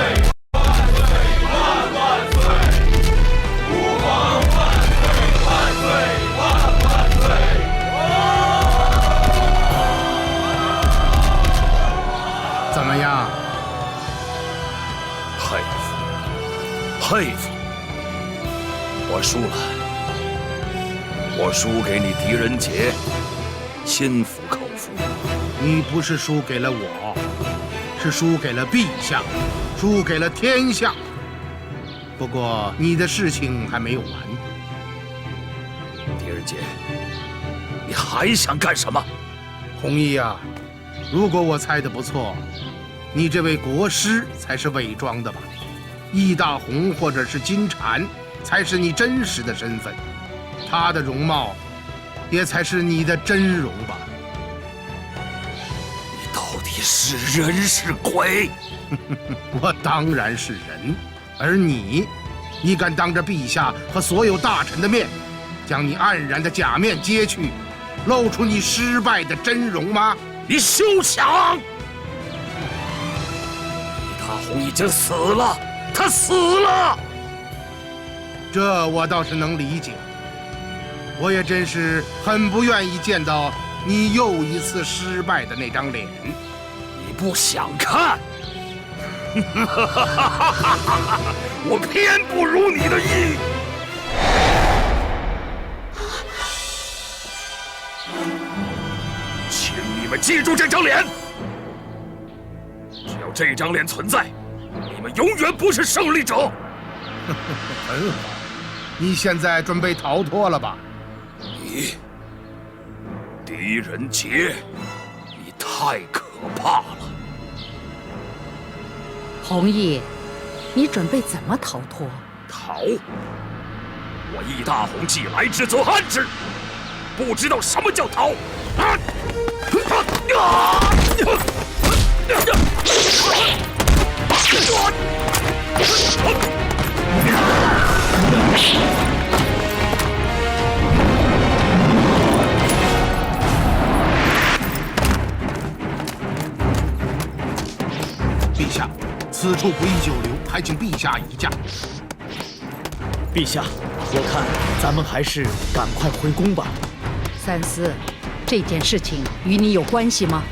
万岁！万岁！吾皇万岁！万岁！万岁！怎么样？佩服，佩服！我输了。我输给你狄仁杰，心服口服。你不是输给了我，是输给了陛下，输给了天下。不过你的事情还没有完，狄仁杰，你还想干什么？弘毅啊，如果我猜的不错，你这位国师才是伪装的吧？易大红或者是金蝉，才是你真实的身份，他的容貌，也才是你的真容吧？你到底是人是鬼？我当然是人，而你敢当着陛下和所有大臣的面，将你黯然的假面揭去，露出你失败的真容吗？你休想！易大红已经死了，他死了。这我倒是能理解，我也真是很不愿意见到你又一次失败的那张脸。你不想看？我偏不如你的意。请你们记住这张脸，只要这张脸存在，你们永远不是胜利者。很好，你现在准备逃脱了吧？你，狄仁杰，你太可怕了。弘毅，你准备怎么逃脱？逃！我易大红既来之则安之，不知道什么叫逃。陛下，此处不宜久留，还请陛下移驾。陛下，我看咱们还是赶快回宫吧。三思，这件事情与你有关系吗？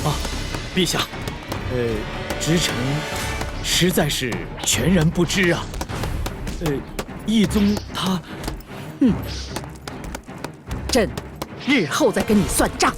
啊，陛下，直臣实在是全然不知啊。懿宗他，朕日后再跟你算账。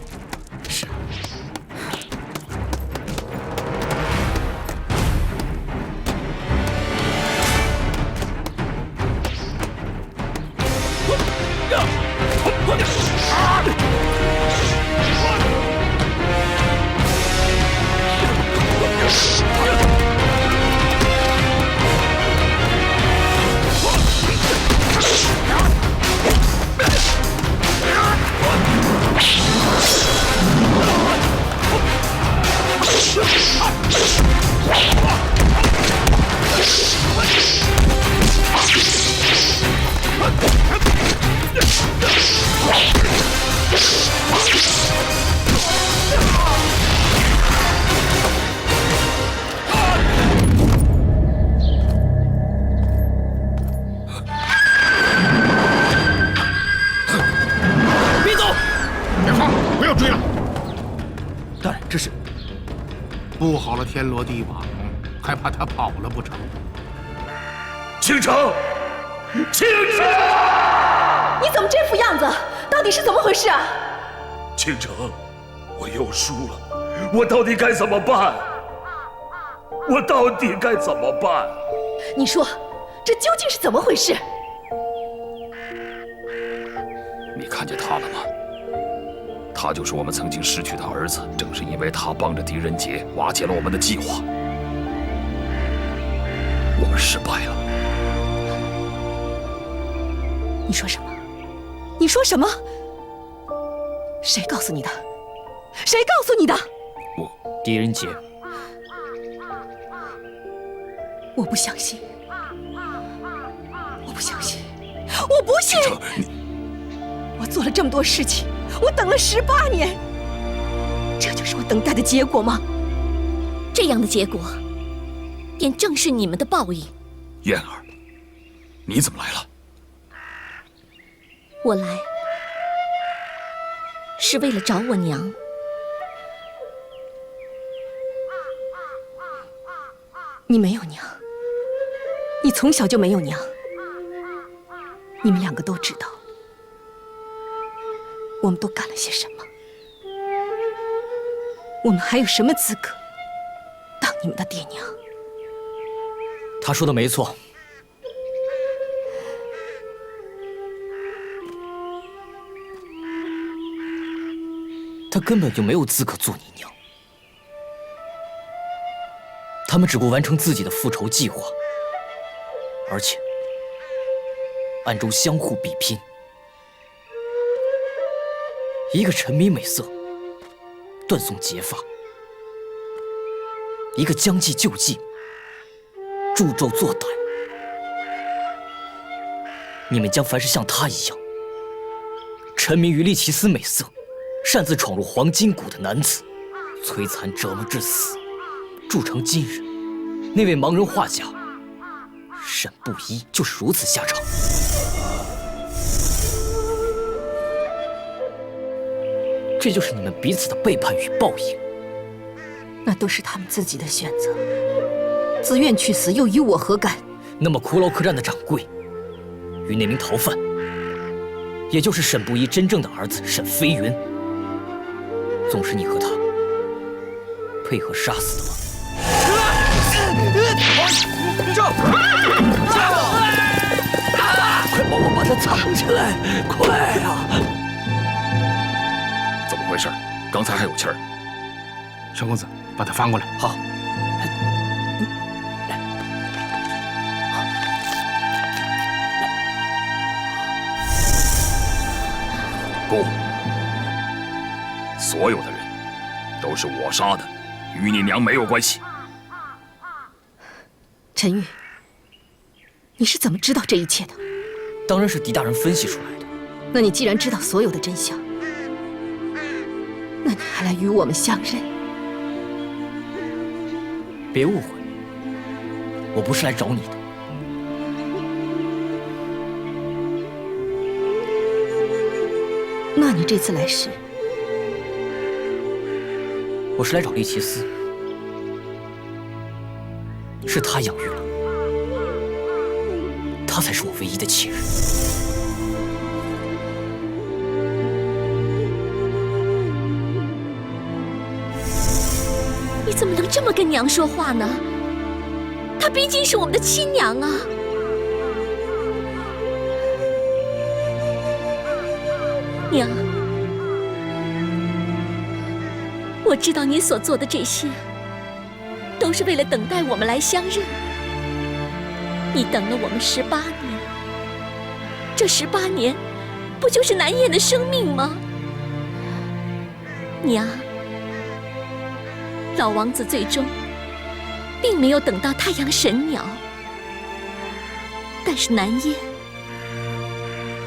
是。布好了天罗地网，还怕他跑了不成？倾城，倾城！你怎么这副样子？到底是怎么回事啊？倾城，我又输了，我到底该怎么办？我到底该怎么办？你说，这究竟是怎么回事？你看见他了吗？他就是我们曾经失去的儿子，正是因为他帮着狄仁杰瓦解了我们的计划，我们失败了。你说什么？你说什么？谁告诉你的？谁告诉你的？狄仁杰，我不相信，我不相信，我不信！我做了这么多事情，我等了18年，这就是我等待的结果吗？这样的结果，便正是你们的报应。燕儿，你怎么来了？我来是为了找我娘。你没有娘，你从小就没有娘。你们两个都知道，我们都干了些什么。我们还有什么资格当你们的爹娘？他说的没错。他根本就没有资格做你娘。他们只顾完成自己的复仇计划，而且暗中相互比拼。一个沉迷美色，断送结发；一个将计就计，助纣作歹。你们将凡是像他一样沉迷于利奇斯美色，擅自闯入黄金谷的男子，摧残折磨致死，铸成今日那位盲人画家沈不一就是如此下场。这就是你们彼此的背叛与报应。那都是他们自己的选择，自愿去死又与我何干？那么骷髅客栈的掌柜与那名逃犯，也就是沈不一真正的儿子沈飞云，总是你和他配合杀死的吗？快帮我把他藏起来，快啊！怎么回事？刚才还有气儿。沈公子，把他翻过来。好。不，所有的人都是我杀的，与你娘没有关系。陈玉，你是怎么知道这一切的？当然是狄大人分析出来的。那你既然知道所有的真相，那你还来与我们相认？别误会，我不是来找你的。那你这次来时，我是来找利奇斯，是他养育了我，他才是我唯一的亲人。你怎么能这么跟娘说话呢？她毕竟是我们的亲娘啊！娘，我知道你所做的这些，都是为了等待我们来相认。你等了我们18年，这18年，不就是南燕的生命吗？娘，老王子最终并没有等到太阳神鸟，但是南燕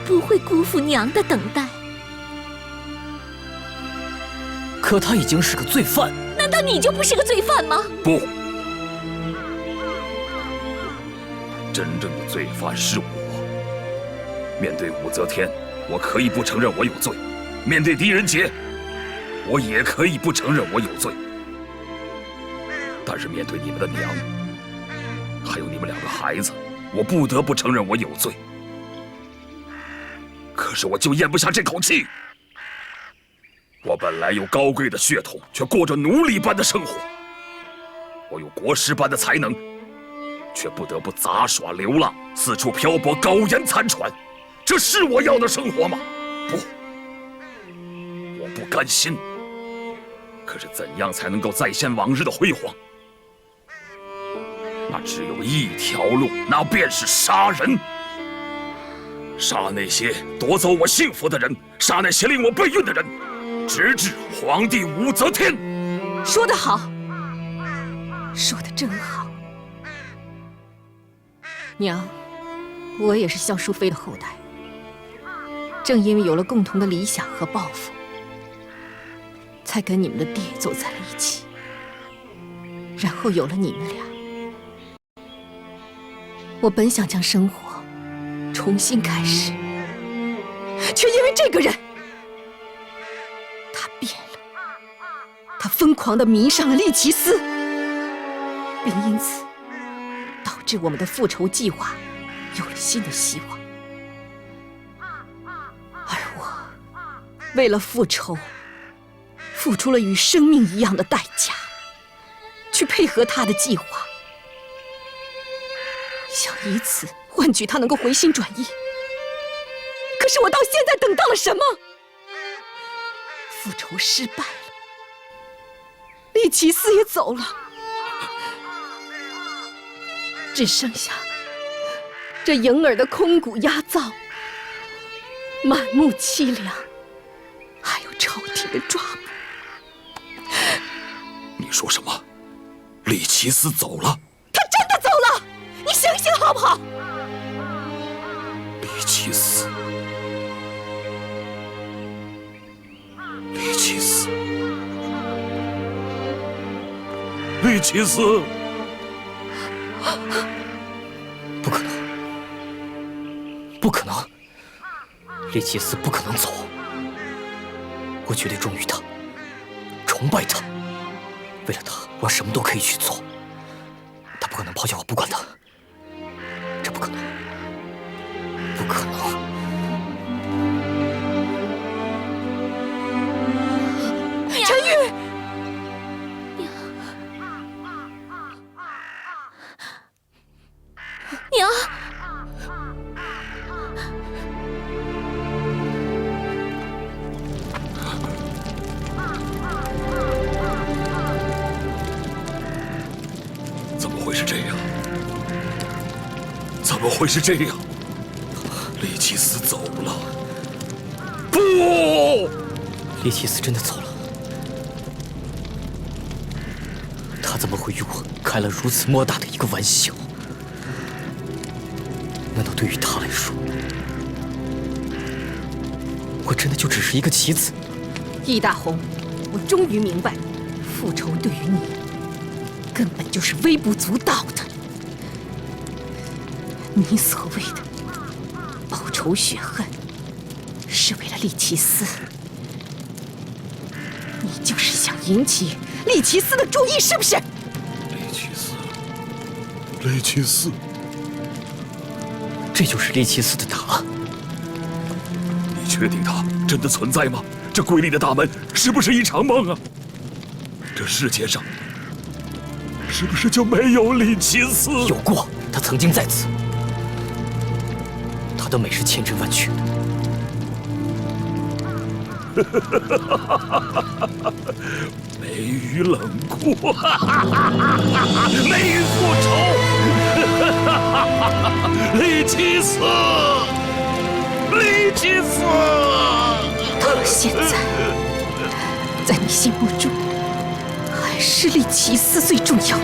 不会辜负娘的等待。可他已经是个罪犯，难道你就不是个罪犯吗？不，真正的罪犯是我。面对武则天，我可以不承认我有罪；面对狄仁杰，我也可以不承认我有罪。但是面对你们的娘，还有你们2个孩子，我不得不承认我有罪。可是我就咽不下这口气。我本来有高贵的血统，却过着奴隶般的生活；我有国师般的才能，却不得不杂耍流浪，四处漂泊，苟延残喘。这是我要的生活吗？不，我不甘心。可是怎样才能够再现往日的辉煌？那只有一条路，那便是杀人。杀那些夺走我幸福的人，杀那些令我备孕的人，直至皇帝武则天。说得好，说得真好。娘，我也是萧淑妃的后代，正因为有了共同的理想和抱负，才跟你们的爹走在了一起，然后有了你们俩。我本想将生活重新开始，却因为这个人，他变了，他疯狂地迷上了利奇斯，并因此导致我们的复仇计划有了新的希望。而我为了复仇，付出了与生命一样的代价，去配合他的计划，想以此换取他能够回心转意。可是我到现在等到了什么？复仇失败了，利奇斯也走了，只剩下这盈儿的空谷压造，满目凄凉，还有朝廷的抓捕。你说什么？利奇斯走了？他真的走了，你醒醒好不好？利奇斯，利奇斯，利奇斯！不可能，不可能！利奇斯不可能走，我绝对忠于他，崇拜他。为了他，我什么都可以去做。他不可能抛下我不管他，这不可能，不可能！陈玉，娘，怎么会是这样？怎么会是这样？利奇斯走了！不，利奇斯真的走了。他怎么会与我开了如此莫大的一个玩笑？难道对于他来说，我真的就只是一个棋子？易大红，我终于明白，复仇对于你根本就是微不足道的。你所谓的报仇雪恨，是为了利奇斯，你就是想引起利奇斯的注意，是不是？利奇斯，利奇斯，这就是利奇斯的答案。你确定他真的存在吗？这瑰丽的大门是不是一场梦啊？这世界上是不是就没有利奇斯？有过，他曾经在此。他的美是千真万确的。美与冷酷，美与复仇，利奇斯，利奇斯。到现在，在你心目中，还是利奇斯最重要。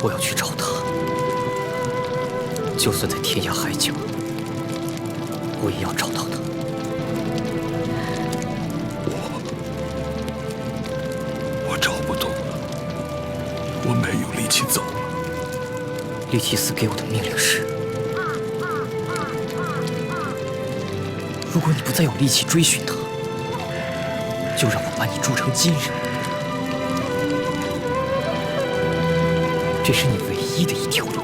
我要去找他，就算在天涯海角，我也要找到他。我找不动了，我没有力气走了。利奇斯给我的命令是：如果你不再有力气追寻他，就让我把你铸成金人。这是你唯一的一条路。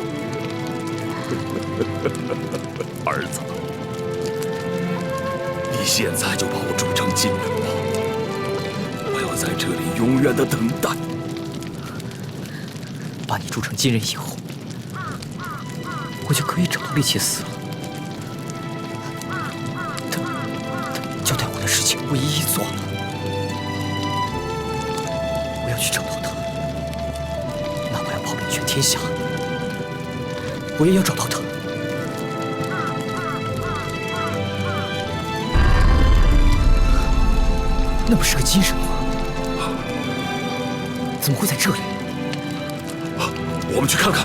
儿子，你现在就把我铸成金人吧！我要在这里永远的等待。把你铸成金人以后，我就可以找到利奇斯了。他交代我的事情，我一一做了。我要去找到他，哪怕要跑遍全天下，我也要找到他。那不是个金人吗？怎么会在这里？我们去看看。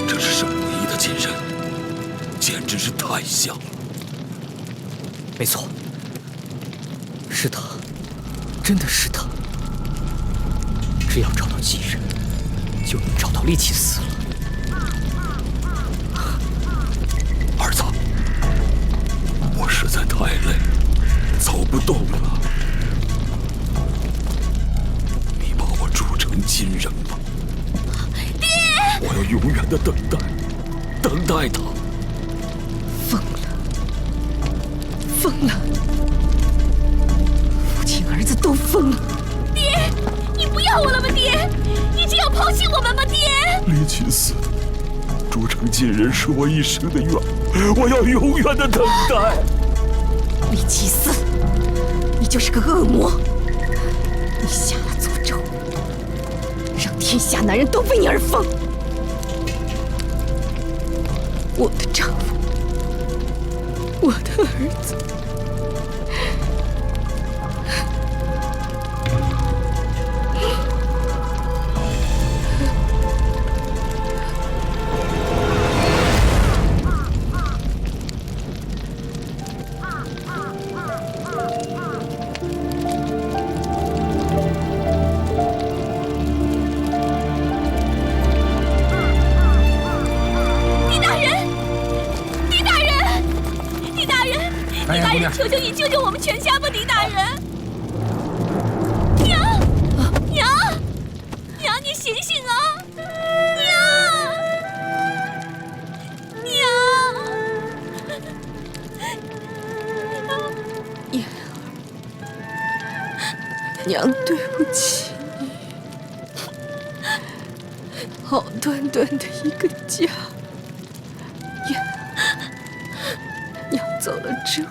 这是圣无一的金人，简直是太像了。没错，是他，真的是他。只要找到金人，就能找到利奇斯了。儿子，我实在太累，走不动了。你把我铸成金人吧。爹！我要永远的等待，等待他。疯了，疯了！父亲儿子亲死，铸成金人是我一生的愿，我要永远的等待。李奇斯，你就是个恶魔，你下了诅咒，让天下男人都为你而疯。我的丈夫，我的儿子。求求你救救我们全家吧，狄大人！娘，娘，你醒醒啊！娘，娘对不起你。好端端的一个家，娘走了之后。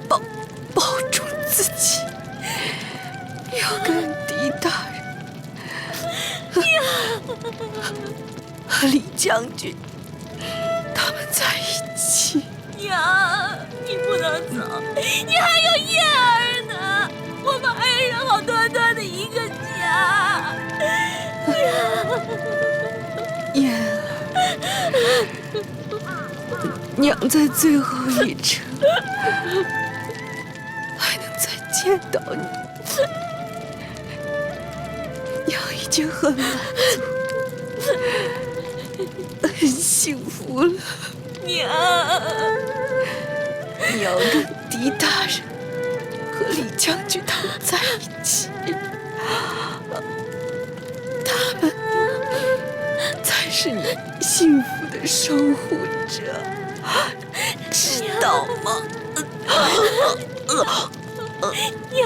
要保住自己，要跟狄大人和李将军他们在一起。娘，你不能走，你还有燕儿呢，我们2人好端端的一个家。燕儿。娘在最后一程还能再见到你，娘已经很满足，很幸福了。娘，你要跟狄大人和李将军他们在一起，他们才是你幸福的守护者。知道吗？娘，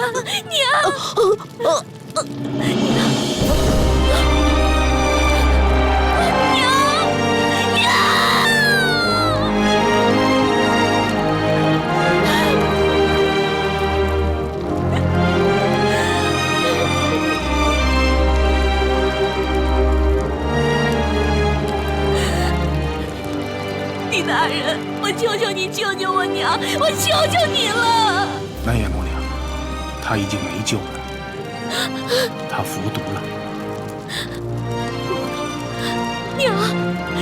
狄大人，我求求你救救我娘，我求求你了！南野母娘，她已经没救了，她服毒了。娘，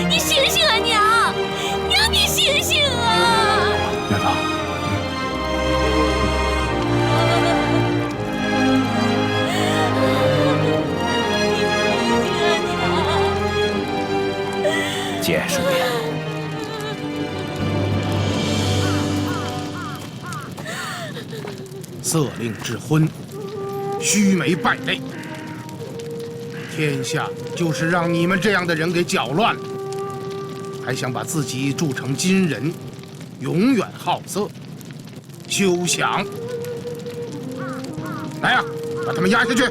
你醒醒啊，娘！娘，你醒醒啊！元芳，姐，顺便。色令智昏，须眉败类，天下就是让你们这样的人给搅乱了，还想把自己铸成金人，永远好色，休想！来呀，把他们押下去。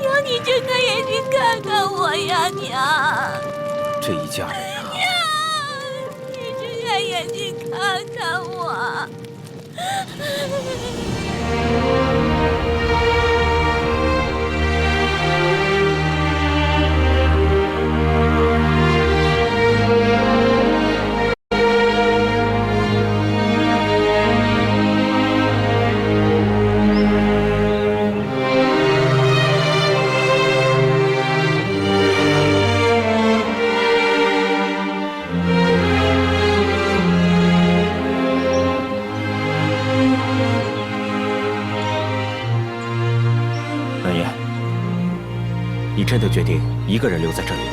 娘，你睁开眼睛看看我呀，娘！这一家人啊，娘，你睁开眼睛看看我。你真的决定一个人留在这里吗？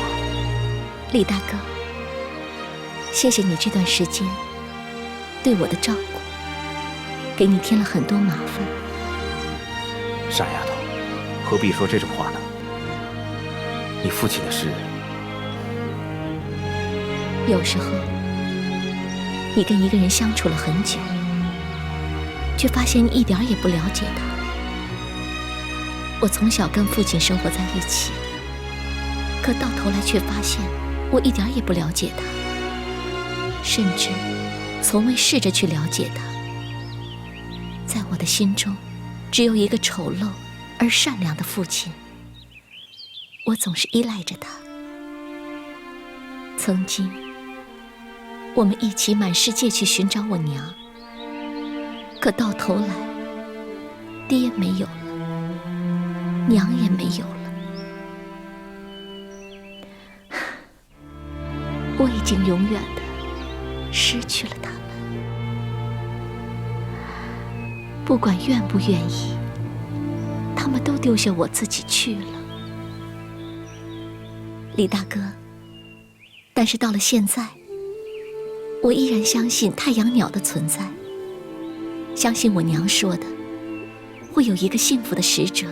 李大哥，谢谢你这段时间对我的照顾，给你添了很多麻烦。傻丫头，何必说这种话呢？你父亲的事，有时候，你跟一个人相处了很久，却发现你一点也不了解他。我从小跟父亲生活在一起，可到头来却发现我一点也不了解他，甚至从未试着去了解他。在我的心中，只有一个丑陋而善良的父亲，我总是依赖着他。曾经，我们一起满世界去寻找我娘，可到头来，爹没有了，娘也没有了。我已经永远的失去了他们。不管愿不愿意，他们都丢下我自己去了。李大哥，但是到了现在，我依然相信太阳鸟的存在，相信我娘说的会有一个幸福的使者，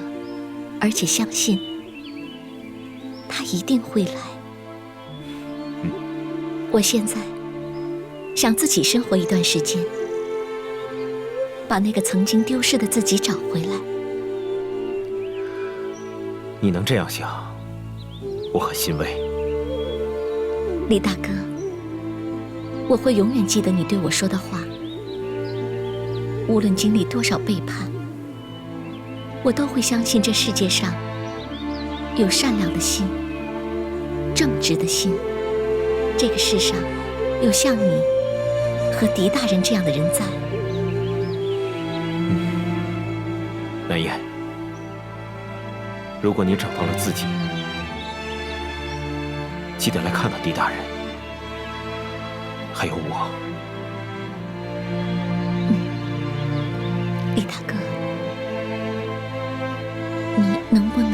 而且相信他一定会来。我现在想自己生活一段时间，把那个曾经丢失的自己找回来。你能这样想，我很欣慰。李大哥，我会永远记得你对我说的话。无论经历多少背叛，我都会相信这世界上有善良的心、正直的心。这个世上有像你和狄大人这样的人在。南燕，如果你找到了自己，记得来看看狄大人，还有我。李大哥，你能不能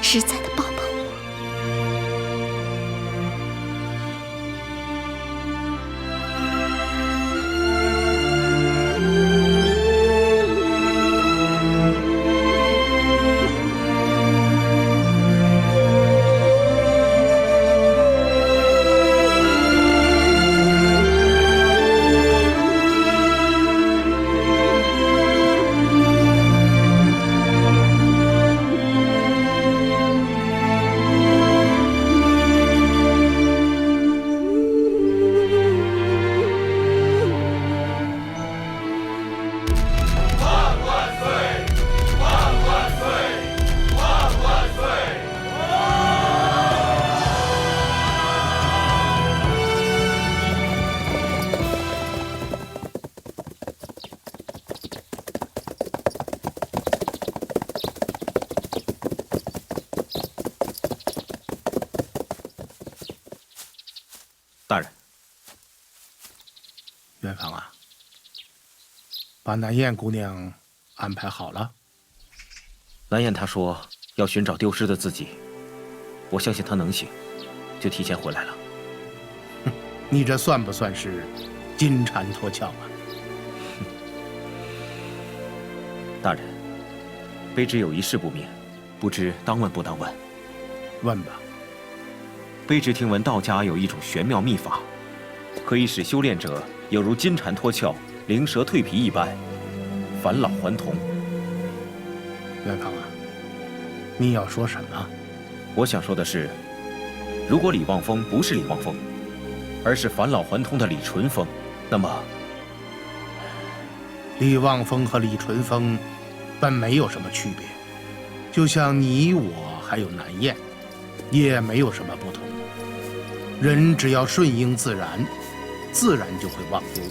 实在的抱抱我？大人，元芳啊，把南燕姑娘安排好了。南燕她说要寻找丢失的自己，我相信她能行，就提前回来了。哼，你这算不算是金蝉脱壳啊？大人，卑职有一事不明，不知当问不当问？问吧。卑职听闻道家有一种玄妙秘法，可以使修炼者有如金蝉脱壳、灵蛇蜕皮一般，返老还童。元芳啊，你要说什么？我想说的是，如果李望风不是李望风，而是返老还童的李淳风，那么李望风和李淳风本没有什么区别，就像你我还有南燕，也没有什么不同。人只要顺应自然，自然就会忘忧。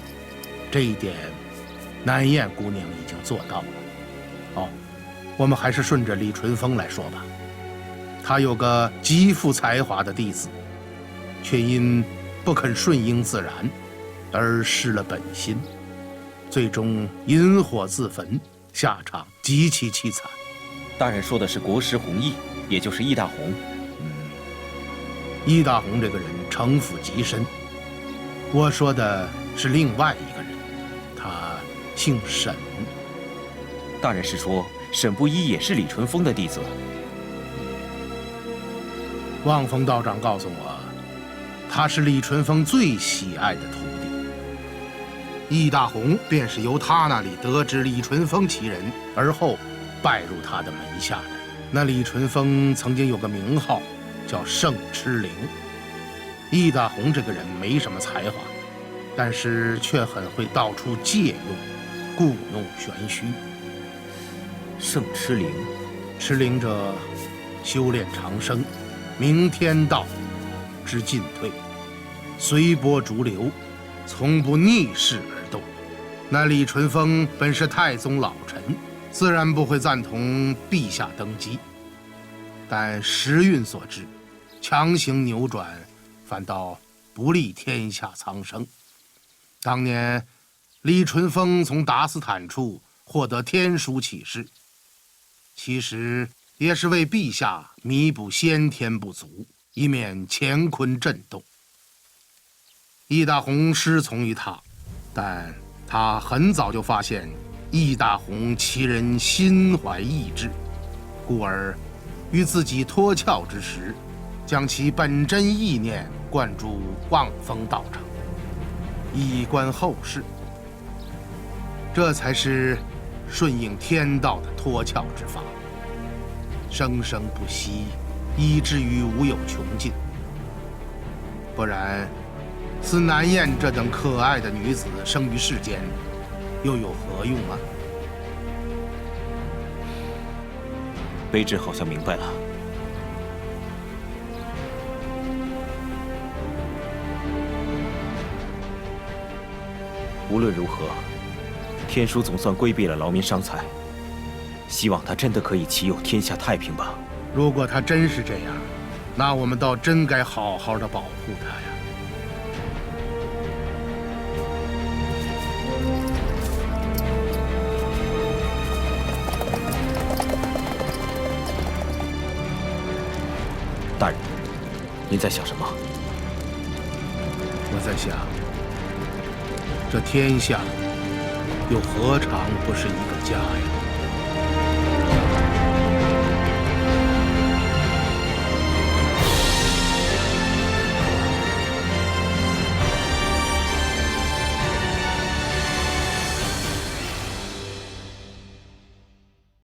这一点，南燕姑娘已经做到了。好，我们还是顺着李淳风来说吧。他有个极富才华的弟子，却因不肯顺应自然，而失了本心，最终引火自焚，下场极其凄惨。大人说的是国师弘毅，也就是易大红。易大红这个人城府极深，我说的是另外一个人，他姓沈。大人是说沈不一也是李淳风的弟子？望风道长告诉我，他是李淳风最喜爱的徒弟。易大红便是由他那里得知李淳风其人，而后拜入他的门下的。那李淳风曾经有个名号，叫圣痴灵。易大红这个人没什么才华，但是却很会到处借用，故弄玄虚。圣痴灵，痴灵者修炼长生，明天道之进退，随波逐流，从不逆势而动。那李淳风本是太宗老臣，自然不会赞同陛下登基，但时运所致，强行扭转，反倒不利天下苍生。当年李淳风从达斯坦处获得天书启示，其实也是为陛下弥补先天不足，以免乾坤震动。易大红师从于他，但他很早就发现易大红其人心怀异志，故而于自己脱壳之时，将其本真意念灌注望风道场，以观后世。这才是顺应天道的脱壳之法，生生不息，以至于无有穷尽。不然，似南燕这等可爱的女子生于世间，又有何用啊？卑职好像明白了。无论如何，天书总算规避了劳民伤财，希望他真的可以祈佑天下太平吧。如果他真是这样，那我们倒真该好好的保护他呀。大人，您在想什么？我在想，这天下又何尝不是一个家呀？